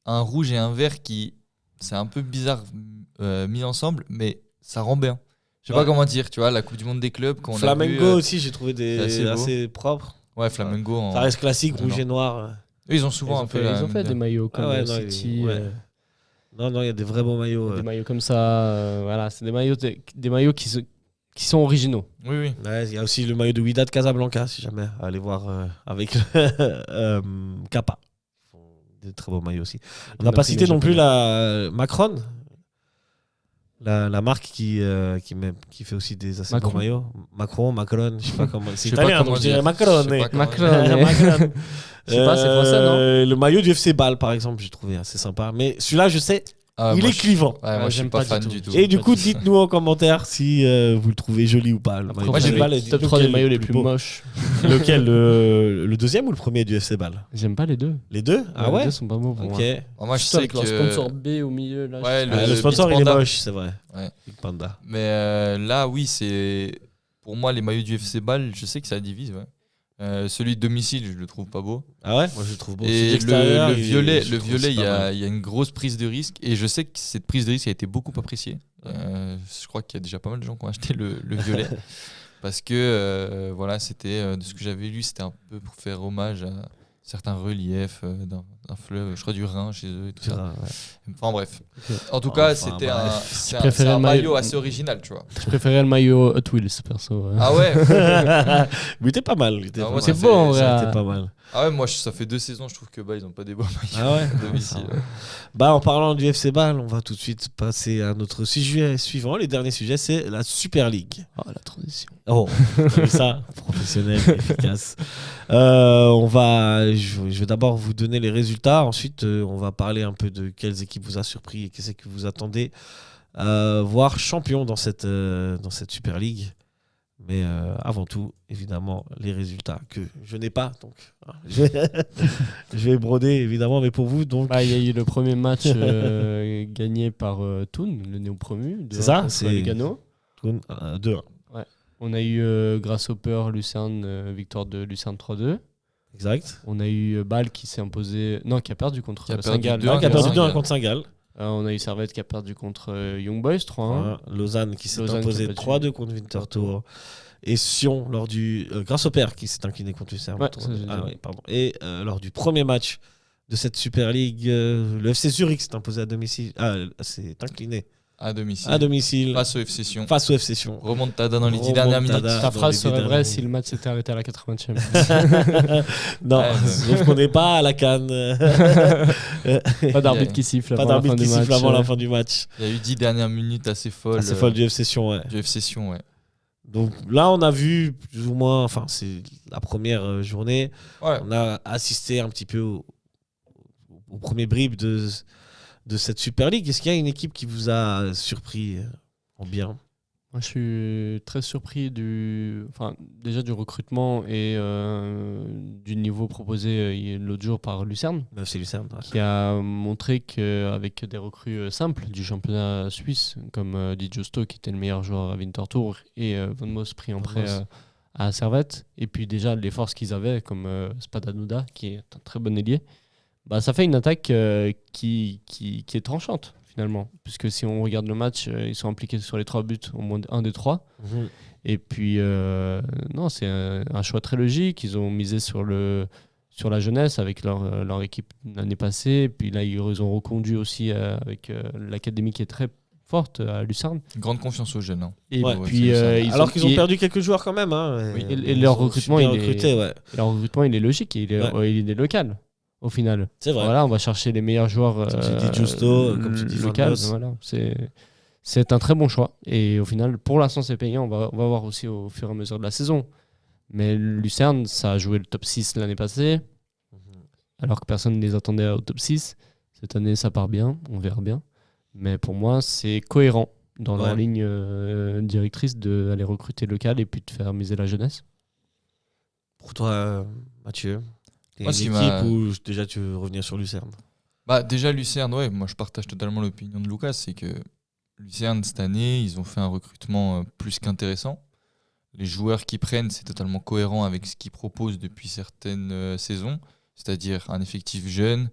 un rouge et un vert qui, c'est un peu bizarre mis ensemble, mais ça rend bien. Je sais pas comment dire, tu vois, la Coupe du Monde des clubs. Flamengo aussi, j'ai trouvé assez propre. Ouais, Flamengo. Ça reste classique, rouge et noir. Eux, ils ont souvent ils ont fait des maillots comme City. Non, il y a des vrais beaux maillots. Des maillots comme ça, voilà, c'est des maillots qui sont originaux. Oui. Ouais, il y a aussi le maillot de Wydad Casablanca, si jamais, allez voir avec Kappa. Des très beaux maillots aussi. On n'a pas cité non plus la Macron. La marque qui fait aussi des assez Macron. bons maillots. Macron, je sais pas comment. C'est Je sais pas italien, comment donc je dirais dire. Macron. Je sais pas comment Macron, dire. Macron. Je sais pas, c'est français, non Le maillot du FC Bâle, par exemple, j'ai trouvé assez sympa. Mais celui-là, je sais, Ah, il moi, est clivant. Ouais, moi, je suis j'aime pas pas fan du du tout. tout. Et du pas coup, du tout. dites-nous en commentaire si vous le trouvez joli ou pas. Le Après, maillot moi, du j'ai FC le Bâle. top Dites-nous 3 des quel est maillots le les plus plus beau. moches. Lequel le deuxième ou le premier du FC Bâle? J'aime pas les deux. Les deux? Ah Les ouais? deux sont pas beaux pour Ok. moi. Moi, je Surtout sais avec leur que. sponsor B au milieu. Là, Ouais, je- Ah, Le le sponsor, Beats il est Panda. moche, c'est vrai. Ouais. Big Panda. Mais là, oui, c'est. Pour moi, les maillots du FC Bâle, je sais que ça divise. Ouais. Celui de domicile, je le trouve pas beau. Ah ouais? Moi, je le trouve beau. Celui Et d'extérieur, le violet, je trouve il y, c'est pas mal. a une grosse prise de risque. Et je sais que cette prise de risque a été beaucoup appréciée. Je crois qu'il y a déjà pas mal de gens qui ont acheté le violet. Parce que, voilà, c'était, de ce que j'avais lu, c'était un peu pour faire hommage à certains reliefs d'un fleuve, je crois du Rhin chez eux et tout ça. Ouais. Enfin bref. Ok. En tout cas, Enfin, c'était bref. c'est préférais un le maillot maillot- assez original, tu vois. Je préférais le maillot Hot Wheels, perso. Ah ouais Mais t'es pas mal. il était Ah, pas moi, mal. ça C'est beau en fait- vrai. Ça, t'es pas mal. Ah ouais, moi, ça fait 2 saisons, je trouve que ils ont pas des beaux maillots Ah ouais? à domicile. Ah, ça va. Bah, en parlant du FC Bâle, on va tout de suite passer à notre sujet suivant. Les derniers sujets, c'est la Super League. Oh, la transition. Oh, t'as vu ça? Professionnel, efficace. Je vais d'abord vous donner les résultats. Ensuite, on va parler un peu de quelles équipes vous a surpris et qu'est-ce que vous attendez voir champion dans cette Super League. Mais avant tout, évidemment, les résultats que je n'ai pas. Donc, hein, je vais broder, évidemment, mais pour vous, donc. Bah, il y a eu le premier match gagné par Thun, le néo-promu. C'est ça, C'est c'est- Lugano. 2-1. On a eu Grasshopper, Lucerne, victoire de Lucerne 3-2. Exact. On a eu Bâle qui s'est imposé. Non, qui a perdu contre Qui a perdu Saint-Gall. 2-1 Qui a perdu Saint-Gall. 2-1 contre Saint-Gall. On a eu Servette qui a perdu contre Young Boys 3-1. Lausanne qui s'est Lausanne imposé qui a battu 3-2 contre Winterthur. Et Sion lors du Grasshopper qui s'est incliné contre Lucerne. Ouais, ça, j'ai dit. Oui, pardon. Et lors du premier match de cette Super League, le FC Zurich s'est imposé à domicile. S'est incliné À domicile. à domicile Face au FC Sion. face au FC Sion. Remontada dans les 10 dernières minutes. Remontada. Ta dans phrase les serait dernières vraie minutes. si le match s'était arrêté à la 80e. Non, Ouais, mais- sauf qu'on n'est pas à la canne. Pas d'arbitre qui siffle Pas avant la d'arbitre fin qui du match. siffle avant la fin du match. Il y a eu 10 dernières minutes assez folles. C'est folle du FC Sion, ouais. Du FC Sion, ouais. Donc là, on a vu plus ou moins, enfin, c'est la première journée. Ouais. On a assisté un petit peu au premier bribes de cette Super League. Est-ce qu'il y a une équipe qui vous a surpris en bien? Moi, je suis très surpris déjà du recrutement et du niveau proposé l'autre jour par Lucerne, C'est Lucerne. Ouais. qui a montré qu'avec des recrues simples du championnat suisse, comme Di Giusto, qui était le meilleur joueur à Winterthur, et Von Moos pris en Von prêt Moos. à Servette, et puis déjà les forces qu'ils avaient, comme Spadanouda, qui est un très bon ailier, bah, ça fait une attaque qui est tranchante, finalement. Puisque si on regarde le match, ils sont impliqués sur les 3 buts, au moins un des 3. Mhm. Et puis, non, c'est un choix très logique. Ils ont misé sur la jeunesse avec leur équipe l'année passée. Et puis là, ils ont reconduit aussi avec l'académie qui est très forte à Lucerne. Grande confiance aux jeunes. Hein. Et Ouais, puis, Alors qu'ils ont perdu quelques joueurs quand même. Hein, Oui. Et ils leur ont recrutement, bien il est- recruté, ouais. leur recrutement, il est logique. Et il est local, au final. C'est vrai. Voilà, on va chercher les meilleurs joueurs. Comme tu dis, Giusto, comme tu dis, Van locales. Moos. Voilà, c'est un très bon choix. Et au final, pour l'instant, c'est payant. On va voir aussi au fur et à mesure de la saison. Mais Lucerne, ça a joué le top 6 l'année passée, alors que personne ne les attendait au top 6. Cette année, ça part bien. On verra bien. Mais pour moi, c'est cohérent dans leur Ouais. ligne directrice d'aller recruter local et puis de faire miser la jeunesse. Pour toi, Mathieu, t'es Moi, une ce qui équipe m'a- ou déjà tu veux revenir sur Lucerne? Bah, déjà, Lucerne, ouais, moi je partage totalement l'opinion de Lucas. C'est que Lucerne, cette année, ils ont fait un recrutement plus qu'intéressant. Les joueurs qu'ils prennent, c'est totalement cohérent avec ce qu'ils proposent depuis certaines saisons. C'est-à-dire un effectif jeune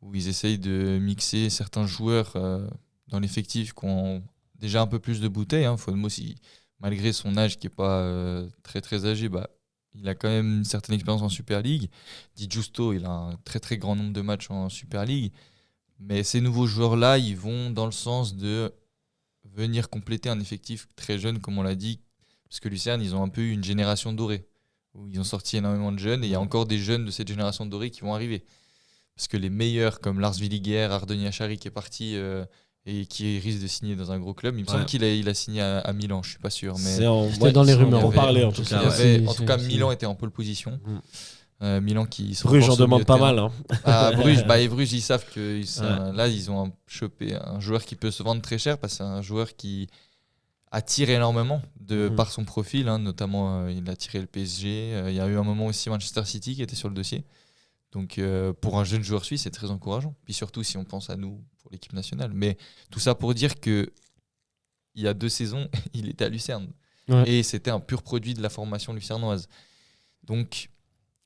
où ils essayent de mixer certains joueurs dans l'effectif qui ont déjà un peu plus de bouteilles. Hein. Von Moos, malgré son âge qui n'est pas très très âgé, bah, il a quand même une certaine expérience en Super League. Di Giusto, il a un très très grand nombre de matchs en Super League. Mais ces nouveaux joueurs-là, ils vont dans le sens de venir compléter un effectif très jeune, comme on l'a dit. Parce que Lucerne, ils ont un peu eu une génération dorée, où ils ont sorti énormément de jeunes, et il y a encore des jeunes de cette génération dorée qui vont arriver. Parce que les meilleurs, comme Lars Villiger, Ardoni Achari qui est parti et qui risque de signer dans un gros club. Il me semble qu'il a signé à Milan, je suis pas sûr. Mais c'était dans les rumeurs. On parlait en tout cas. En tout cas, Milan était en pole position. Milan qui se Bruges en demande pas mal. Hein. Bruges, et Bruges, ils savent que là, ils ont chopé un joueur qui peut se vendre très cher parce que c'est un joueur qui attire énormément par son profil. Hein, notamment, il a tiré le PSG. Il y a eu un moment aussi Manchester City qui était sur le dossier. Donc, pour un jeune joueur suisse, c'est très encourageant. Puis surtout, si on pense à nous pour l'équipe nationale. Mais tout ça pour dire que il y a 2 saisons, il était à Lucerne. Ouais. Et c'était un pur produit de la formation lucernoise. Donc,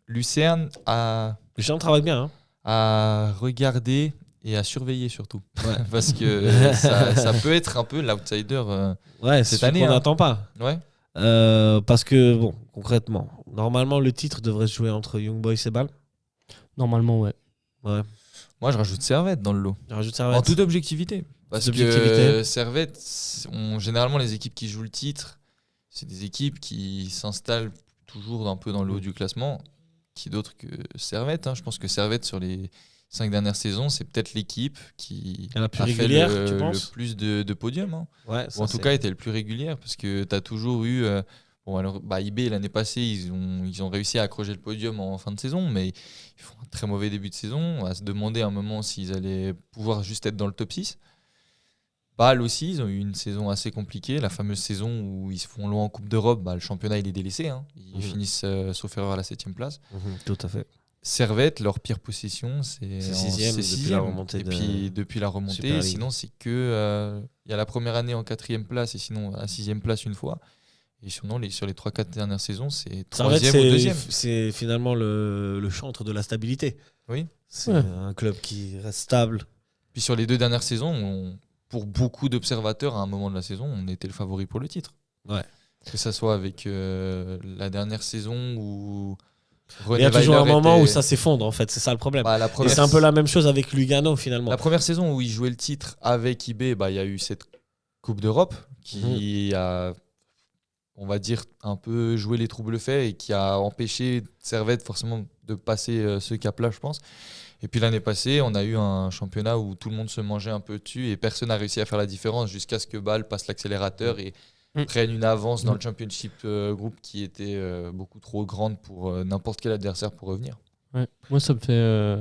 Lucerne travaille bien. Hein. À regarder et à surveiller surtout. Ouais. Parce que ça peut être un peu l'outsider cette année. On n'attend pas. Ouais. Parce que, bon, concrètement, normalement, le titre devrait se jouer entre Young Boys et Bâle. Normalement, ouais. Moi, je rajoute Servette dans le lot. En toute objectivité. Parce que Servette, généralement, les équipes qui jouent le titre, c'est des équipes qui s'installent toujours un peu dans le haut du classement. Qui d'autre que Servette, hein. Je pense que Servette, sur les 5 dernières saisons, c'est peut-être l'équipe qui a fait le plus de podiums. Hein. Ouais, ou en tout cas, était le plus régulière. Parce que tu as toujours eu... IB, l'année passée, ils ont réussi à accrocher le podium en fin de saison, mais ils font un très mauvais début de saison. On va se demander à un moment s'ils allaient pouvoir juste être dans le top 6. Bâle aussi, ils ont eu une saison assez compliquée, la fameuse saison où ils se font loin en Coupe d'Europe. Le championnat, il est délaissé. Hein. Ils finissent, sauf erreur, à la 7e place. Tout à fait. Servette, leur pire possession, c'est 6e depuis la remontée. Et puis depuis la remontée, sinon c'est que il y a la première année en 4e place et sinon à 6e place une fois. Et sinon, sur les 3-4 dernières saisons, c'est 3e ou 2e. C'est finalement le chantre de la stabilité. Oui. C'est un club qui reste stable. Puis sur les 2 dernières saisons, pour beaucoup d'observateurs, à un moment de la saison, on était le favori pour le titre. Ouais. Que ça soit avec la dernière saison où il y a toujours un moment où ça s'effondre, en fait. C'est ça le problème. Et c'est un peu la même chose avec Lugano, finalement. La première saison où il jouait le titre avec IB, il y a eu cette Coupe d'Europe qui a, on va dire, un peu joué les troubles faits et qui a empêché Servette forcément de passer ce cap-là, je pense. Et puis l'année passée, on a eu un championnat où tout le monde se mangeait un peu dessus et personne n'a réussi à faire la différence jusqu'à ce que Bâle passe l'accélérateur et prenne une avance dans le Championship Group qui était beaucoup trop grande pour n'importe quel adversaire pour revenir. Ouais. Moi, ça me fait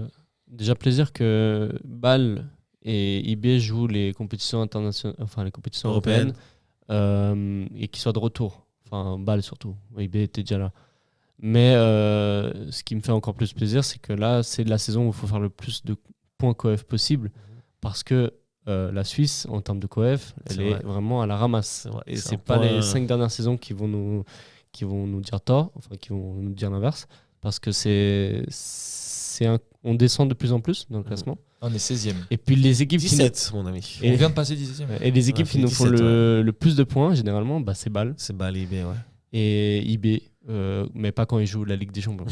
déjà plaisir que Bâle et IB jouent les compétitions internationales, enfin les compétitions européennes et qu'ils soient de retour. Enfin, Bâle surtout. IB était déjà là. Mais ce qui me fait encore plus plaisir, c'est que là, c'est la saison où il faut faire le plus de points coef possible parce que la Suisse, en termes de coef, elle est vraiment à la ramasse. Et c'est pas les 5 dernières saisons qui vont nous dire tort, enfin qui vont nous dire l'inverse, parce que on descend de plus en plus dans le classement. On est 16e. Et puis les équipes 17, mon ami. On vient de passer 17e. Et les équipes qui nous font le plus de points, généralement, c'est Bâle. C'est Bâle, IB, ouais. Et IB. Mais pas quand ils jouent la Ligue des Champions.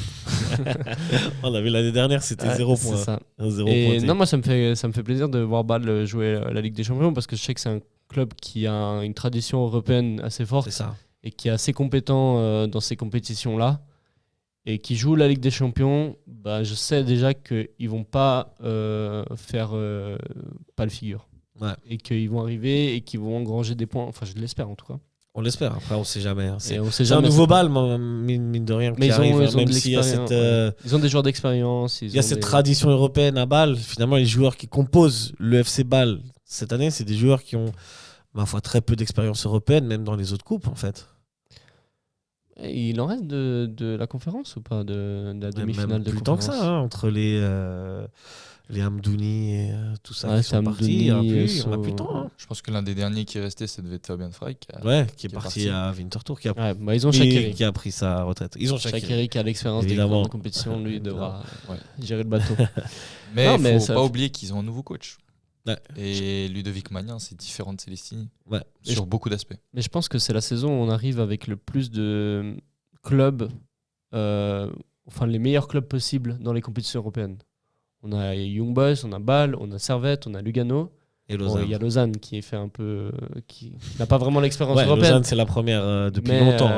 On a vu l'année dernière, c'était 0 points. C'est ça. Et non, moi, ça me fait plaisir de voir Bâle jouer la Ligue des Champions parce que je sais que c'est un club qui a une tradition européenne assez forte et qui est assez compétent dans ces compétitions-là et qui joue la Ligue des Champions. Je sais déjà qu'ils vont pas faire pas le figure et qu'ils vont arriver et qu'ils vont engranger des points. Enfin, je l'espère en tout cas. On l'espère, après on sait jamais. Hein. C'est un nouveau Bâle, mine de rien, qui arrive, même s'il y a cette... Ils ont des joueurs d'expérience. Il y a cette tradition européenne à Bâle. Finalement, les joueurs qui composent le FC Bâle cette année, c'est des joueurs qui ont, ma foi, très peu d'expérience européenne, même dans les autres coupes, en fait. Il en reste de la conférence ou pas, de la demi-finale de plus conférence. Plus tant que ça, hein, entre les Amdouni et tout ça qui sont partis. Il n'y en a plus tant. Hein. Je pense que l'un des derniers qui est resté, ça devait être Fabien Frey. Qui est parti à Winterthur. Ils ont Shaqiri qui a pris sa retraite. Ils ont Shaqiri qui a l'expérience des grandes compétitions. Lui, devra gérer le bateau. Mais il ne faut pas oublier qu'ils ont un nouveau coach. Ouais. Et Ludovic Magnin, c'est différent de Célestini sur beaucoup d'aspects. Mais je pense que c'est la saison où on arrive avec le plus de clubs, les meilleurs clubs possibles dans les compétitions européennes. On a Young Boys, on a Bâle, on a Servette, on a Lugano. Et Lausanne. Il y a Lausanne qui est fait un peu. Qui n'a pas vraiment l'expérience européenne. Lausanne, c'est la première depuis longtemps.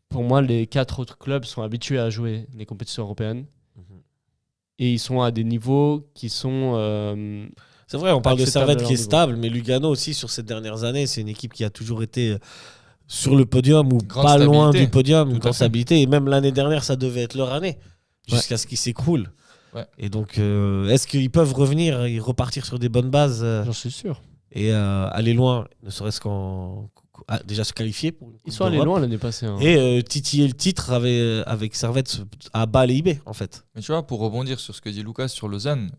Pour moi, les 4 autres clubs sont habitués à jouer les compétitions européennes. Et ils sont à des niveaux qui sont. C'est vrai, on parle de acceptable Servette à leur qui est niveau. stable, mais Lugano aussi, sur ces dernières années, c'est une équipe qui a toujours été sur le podium ou Grande pas loin stabilité. du podium, Tout à dans fait. stabilité. Et même l'année dernière, ça devait être leur année, jusqu'à ce qu'ils s'écroulent. Ouais. Et donc, est-ce qu'ils peuvent revenir et repartir sur des bonnes bases J'en suis sûr. et aller loin, ne serait-ce déjà se qualifier pour une Ils Coupe sont allés d'Europe loin l'année passée. Hein. et titiller le titre avec Servette à Bâle et IB, en fait. Mais tu vois, pour rebondir sur ce que dit Lucas sur Lausanne,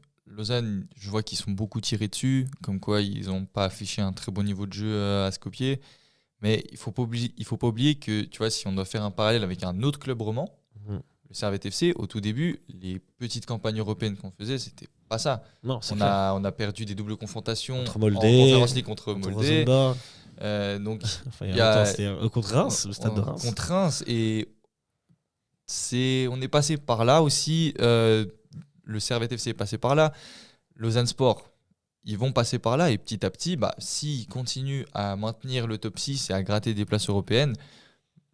je vois qu'ils sont beaucoup tirés dessus, comme quoi ils n'ont pas affiché un très bon niveau de jeu à Skopje. Mais il faut pas oublier que, tu vois, si on doit faire un parallèle avec un autre club roman, Mhm. le Servette FC, au tout début, les petites campagnes européennes qu'on faisait, c'était pas ça. Non, c'est On clair. a perdu des doubles confrontations Contre en Moldé, Conference League contre Contre Moldé. Rosenborg. Donc, Enfin, il y a- c'était contre Reims, le stade de Reims. contre Reims. Et on est passé par là aussi. Le Servette FC est passé par là. Lausanne Sport, ils vont passer par là. Et petit à petit, s'ils continuent à maintenir le top 6 et à gratter des places européennes,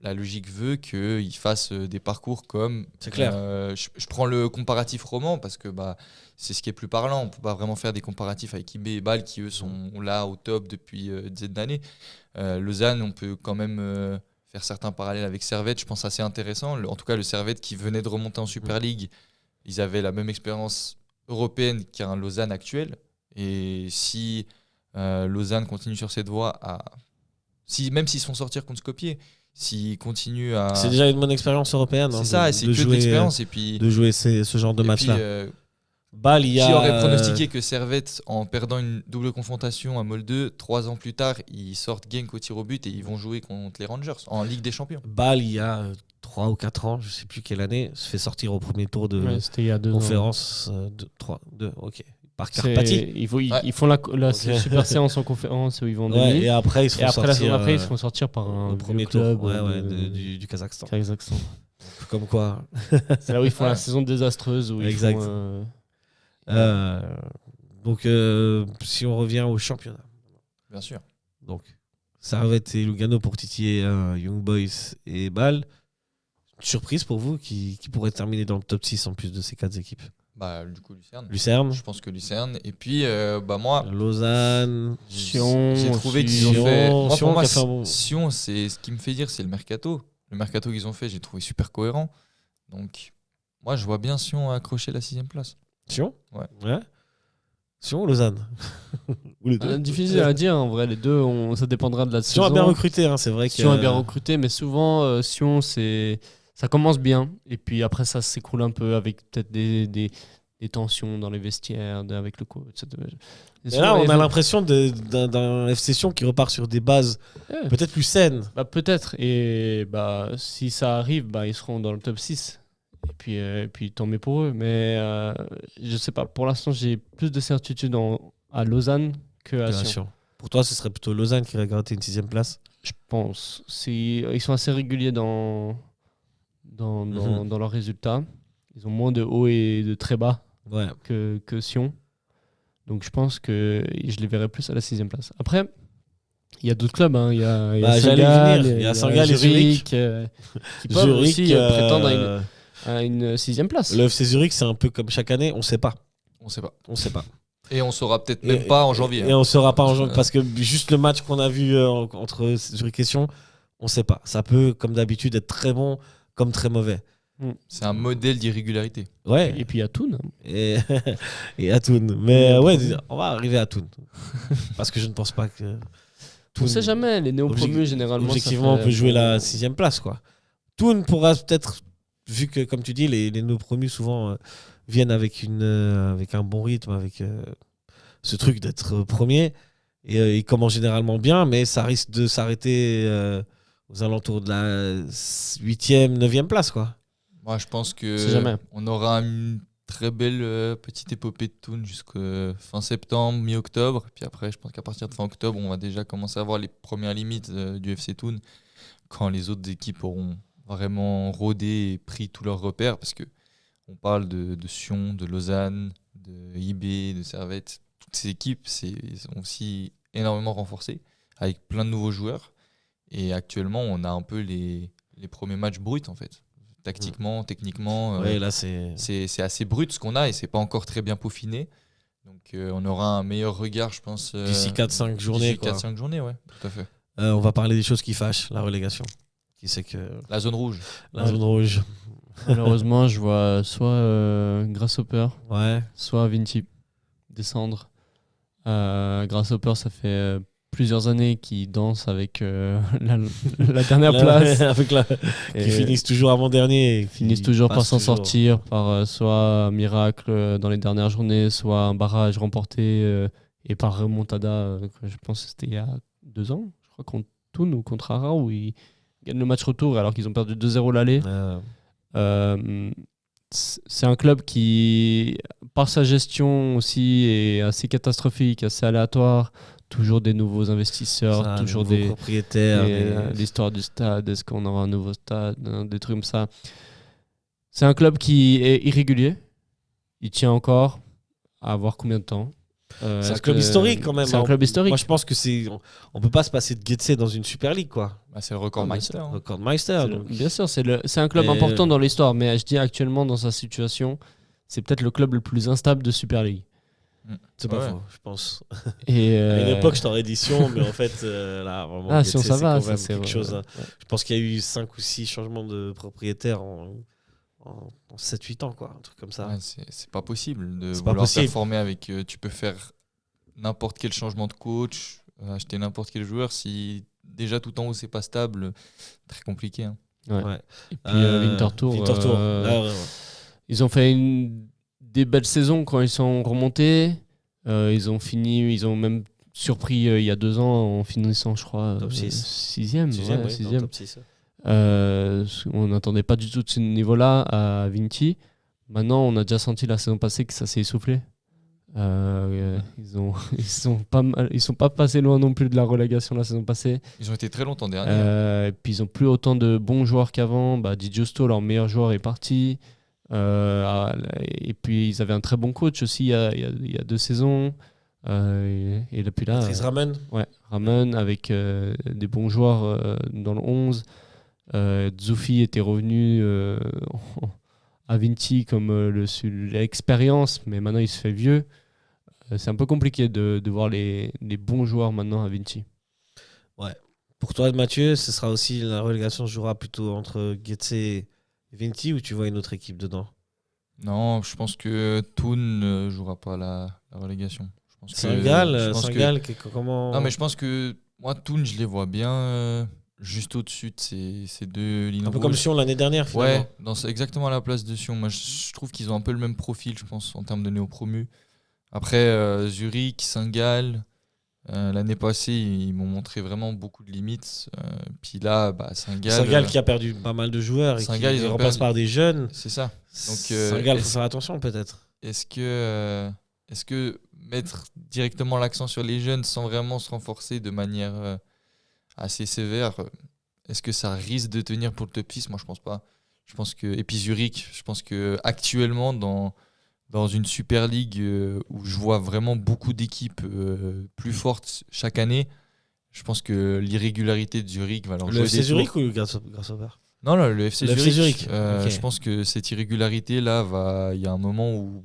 la logique veut qu'ils fassent des parcours comme... C'est clair. Je prends le comparatif roman parce que c'est ce qui est plus parlant. On ne peut pas vraiment faire des comparatifs avec IB et Bâle qui, eux, sont là au top depuis une dizaine d'années. Lausanne, on peut quand même faire certains parallèles avec Servette. Je pense assez intéressant. En tout cas, le Servette qui venait de remonter en Super League, ils avaient la même expérience européenne qu'un Lausanne actuel. Et si Lausanne continue sur cette voie, même s'ils se font sortir contre Skopje, s'ils continuent à... C'est déjà une bonne expérience européenne. C'est hein, ça, et c'est que de l'expérience. Et puis, de jouer ce genre de et match-là. puis, Bâle, il y a. qui aurait pronostiqué que Servette, en perdant une double confrontation à Molde, 3 ans plus tard, ils sortent Genk au tir au but et ils vont jouer contre les Rangers en Ligue des Champions. Bâle, il y a 3 ou 4 ans, je sais plus quelle année, se fait sortir au premier tour de Ouais, c'était il y a 2 ans. conférence. 2, ok. Par C'est- Carpati. Ils Ouais. font la Ok. super séance en conférence où ils vont en Ouais, demi. et après, ils se Et font après, la sortir saison après, ils se font sortir par un au premier vieux club tour de- du Kazakhstan. Kazakhstan. Comme quoi. C'est là où ils font Ouais. la saison désastreuse. Où Exact. Ils font, Donc, si on revient au championnat. Bien sûr. Donc, Servette et Lugano pour titiller Young Boys et Bâle. Surprise pour vous qui pourrait terminer dans le top 6 en plus de ces 4 équipes. Du coup, Lucerne. Lucerne, Je pense que Lucerne. Et puis, moi, Lausanne, Sion, j'ai trouvé aussi. qu'ils ont fait. Moi, Sion pour moi, qui a fait un bon- Sion, c'est ce qui me fait dire, c'est le mercato. Le mercato qu'ils ont fait, j'ai trouvé super cohérent. Donc, moi, je vois bien Sion accrocher la 6e place. Sion. Ouais. Sion ou Lausanne Ou les deux. Difficile à dire en vrai, les deux, ça dépendra de la Sion saison. a bien recruté, hein, c'est vrai que. Sion a bien recruté, mais souvent, Sion, ça commence bien, et puis après, ça s'écroule un peu avec peut-être des tensions dans les vestiaires, avec le coach. Et là, on a l'impression d'un FC Sion qui repart sur des bases Ouais. peut-être plus saines. Peut-être, et si ça arrive, ils seront dans le top 6. Et puis tant mieux pour eux. Mais je sais pas, pour l'instant, j'ai plus de certitude à Lausanne que à Sion. Sion. Pour toi, ce serait plutôt Lausanne qui aurait gratté une 6e place. Je pense. Ils sont assez réguliers dans leurs résultats. Ils ont moins de hauts et de très bas Ouais. que Sion. Donc je pense que je les verrai plus à la 6e place. Après, il y a d'autres clubs. Hein. Il y a j'allais Saint-Gall, y venir. Il y a Saint-Gall et Zurich. Qui peuvent Zurich, aussi prétendre à une 6e place. le FC Zurich, c'est un peu comme chaque année, on sait pas. On sait pas. On sait pas. Et on saura peut-être même pas en janvier. Et on saura pas en janvier Euh. parce que juste le match qu'on a vu entre Zurich et Sion, on sait pas. Ça peut, comme d'habitude, être très bon comme très mauvais. C'est un modèle d'irrégularité. Ouais. Et puis à Thun. Et, et à Thun. Mais ouais, on va arriver à Thun. Parce que je ne pense pas que. On Thun- sait jamais, les néo-promus généralement. Objectivement, on peut jouer la 6e place, quoi. Thun pourra peut-être, vu que, comme tu dis, les néo-promus souvent viennent avec un bon rythme, avec ce truc d'être premier. Et ils commencent généralement bien, mais ça risque de s'arrêter aux alentours de la 8e, 9e place, quoi. Moi, je pense C'est jamais. qu'on aura une très belle petite épopée de Thun jusqu'à fin septembre, mi-octobre. Puis après, je pense qu'à partir de fin octobre, on va déjà commencer à voir les premières limites du FC Thun quand les autres équipes auront vraiment rôdé et pris tous leurs repères. Parce que on parle de Sion, de Lausanne, de IB, de Servette. Toutes ces équipes sont aussi énormément renforcées avec plein de nouveaux joueurs. Et actuellement, on a un peu les premiers matchs bruts en fait. Tactiquement, techniquement, Ouais, là, c'est. c'est assez brut ce qu'on a et c'est pas encore très bien peaufiné. Donc on aura un meilleur regard, je pense. D'ici 4-5 journées. D'ici 4-5 journées, ouais, tout à fait. On va parler des choses qui fâchent, la relégation. Qui sait que La zone rouge. la zone rouge. Malheureusement, je vois soit Grasshopper, Ouais. soit Vinci descendre. Grasshopper, ça fait plusieurs années qu'ils dansent avec la dernière place. Avec Et qui finissent toujours avant-dernier. ils finissent toujours par s'en sortir, par soit un miracle dans les dernières journées, soit un barrage remporté et par remontada. Je pense que c'était il y a 2 ans, je crois, contre Thun ou contre Ara, où ils gagnent le match retour alors qu'ils ont perdu 2-0 l'aller. C'est un club qui, par sa gestion aussi, est assez catastrophique, assez aléatoire. Toujours des nouveaux investisseurs, Ça, toujours nouveaux des propriétaires. l'histoire du stade, est-ce qu'on aura un nouveau stade, des trucs comme ça. C'est un club qui est irrégulier. Il tient encore à voir combien de temps. C'est un club historique quand même. C'est un club historique. Moi je pense que on peut pas se passer de Getse dans une Super League quoi. Bah, c'est le record Meister. Hein. Record Meister. Bien sûr, c'est un club Et important dans l'histoire, mais je dis actuellement dans sa situation, c'est peut-être le club le plus instable de Super League. C'est pas Ouais. faux, je pense. Et À une époque, je t'aurais dit Sion, mais en fait, là, vraiment, ah, si on Getse, ça c'est va, quand ça même c'est quelque vrai, chose. ouais. Hein. Je pense qu'il y a eu 5 ou 6 changements de propriétaires en 7-8 ans, quoi. Un truc comme ça. Ouais, c'est pas possible de C'est pas vouloir possible. performer avec. Tu peux faire n'importe quel changement de coach, acheter n'importe quel joueur. Si déjà tout en haut c'est pas stable, très compliqué. Hein. Ouais. Et puis Winterthur, Winterthur. ils ont fait des belles saisons quand ils sont remontés. Ils ont même surpris il y a 2 ans en finissant, je crois, Top 6e. Sixième, oui, sixième. dans top 6. On n'attendait pas du tout de ce niveau-là à Vinci. Maintenant, on a déjà senti la saison passée que ça s'est essoufflé. Ils sont pas passés loin non plus de la relégation la saison passée. Ils ont été très longtemps derniers. Et puis ils ont plus autant de bons joueurs qu'avant. Di Giusto, leur meilleur joueur, est parti. Et puis ils avaient un très bon coach aussi il y a 2 saisons. Et depuis là, Patrice Ramen. ouais, Ramon avec des bons joueurs dans le 11. Zoufi était revenu à Vinci comme l'expérience, mais maintenant il se fait vieux. C'est un peu compliqué de voir les bons joueurs maintenant à Vinci. Pour toi, Mathieu, ce sera aussi la relégation se jouera plutôt entre Getse et Vinci ou tu vois une autre équipe dedans? Non, je pense que Thun ne jouera pas la relégation. Saint-Gall, comment? Non, mais je pense que moi, Thun, je les vois bien juste au-dessus de ces 2 lignes un peu rouges. comme Sion l'année dernière, finalement. Ouais, exactement à la place de Sion. Moi, je trouve qu'ils ont un peu le même profil, je pense, en termes de néo-promus. Après, Zurich, Saint-Gall, l'année passée, ils m'ont montré vraiment beaucoup de limites. Puis là, Saint-Gall qui a perdu pas mal de joueurs et Saint-Gall, qui ils ont remplace perdu. par des jeunes. C'est ça. Donc, Saint-Gall, il faut faire attention peut-être. Est-ce que mettre directement l'accent sur les jeunes sans vraiment se renforcer de manière assez sévère, est-ce que ça risque de tenir pour le top 6? Moi, je pense pas. Et puis Zurich, je pense que actuellement dans une Super League où je vois vraiment beaucoup d'équipes plus fortes chaque année, je pense que l'irrégularité de Zurich va leur jouer Le des FC tours. Zurich ou le Grasshopper? Non, le FC Le Zurich. FC Zurich, ok. Je pense que cette irrégularité-là, il y a un moment où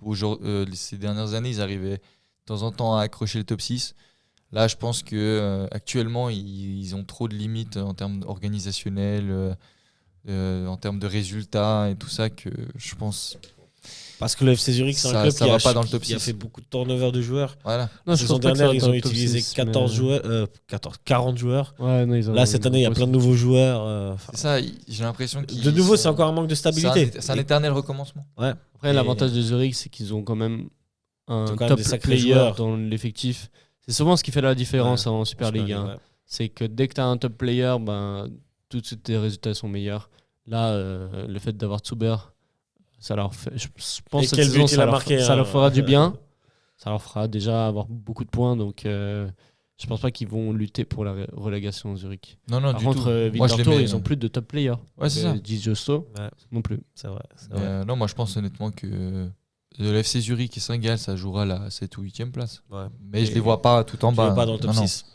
ces dernières années, ils arrivaient de temps en temps à accrocher le top 6. Là, je pense que actuellement, ils ont trop de limites en termes organisationnels, en termes de résultats et tout ça, que je pense. Parce que le FC Zurich, c'est un club ça qui va a, pas dans le top qui a 6. fait beaucoup de turnover de joueurs. Voilà. Non, La je saison pense pas que ça dernière, va ils dans ont le top utilisé 6, 14 mais- joueurs, 40 joueurs. Ouais, non, ils ont Là, cette année, il y a plein de nouveaux joueurs. C'est ça, j'ai l'impression qu'ils De nouveau, sont- c'est encore un manque de stabilité. C'est un éternel recommencement. Après, l'avantage de Zurich, c'est qu'ils ont quand même un Ils ont quand même top des sacrés player joueurs. dans l'effectif. C'est souvent ce qui fait la différence en Super League. Hein. Ouais. C'est que dès que tu as un top player, tout de suite tes résultats sont meilleurs. Là, le fait d'avoir Zuber, ça leur fait. Je pense Et que cette quel saison, but il a marqué, ça hein. leur fera du bien. Ça leur fera déjà avoir beaucoup de points. Donc, je pense pas qu'ils vont lutter pour la relégation Zurich. Non, non, Par du contre, tout. Moi, je les Winterthur, mets- ils ont plus de top player. Ouais, c'est ça. Di Giusto, Ouais, non plus. c'est vrai. c'est Mais, vrai. non, moi je pense honnêtement que le FC Zurich et Saint-Gall, ça jouera la 7 ou 8e place. Ouais. Mais je les vois pas tout en Tu bas. vas pas dans le top non, 6.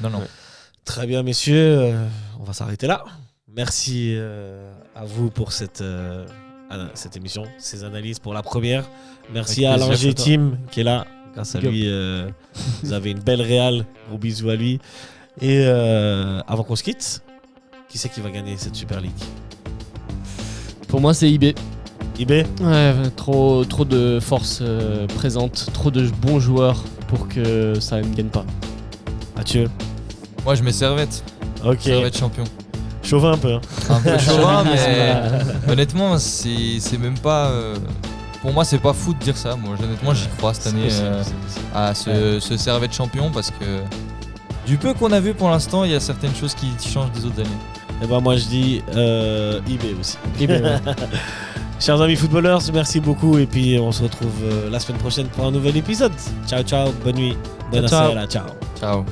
Non, non. Ouais. Très bien, messieurs. On va s'arrêter là. Merci à vous pour cette émission, ces analyses pour la première. Merci Avec à plaisir, l'Angers Fata. Team qui est là. Grâce à Big up. lui, vous avez une belle Real. Gros bisous à lui. Et avant qu'on se quitte, qui c'est qui va gagner cette Super League? Pour moi, c'est IB. IB? Ouais, trop de force présente, trop de bons joueurs pour que ça ne gagne pas. Mathieu? Moi, je mets Servette. Ok. Servette champion. Chauvin un peu. Hein. Un peu chauvin, mais honnêtement, c'est même pas. Pour moi, c'est pas fou de dire ça. Moi, honnêtement, j'y crois cette année à ce Servette champion parce que du peu qu'on a vu pour l'instant, il y a certaines choses qui changent des autres années. Et ben moi je dis IB aussi. IB, ouais. Chers amis footballeurs, merci beaucoup et puis on se retrouve la semaine prochaine pour un nouvel épisode. Ciao ciao, bonne nuit, bonne Ciao. sera, ciao. Ciao.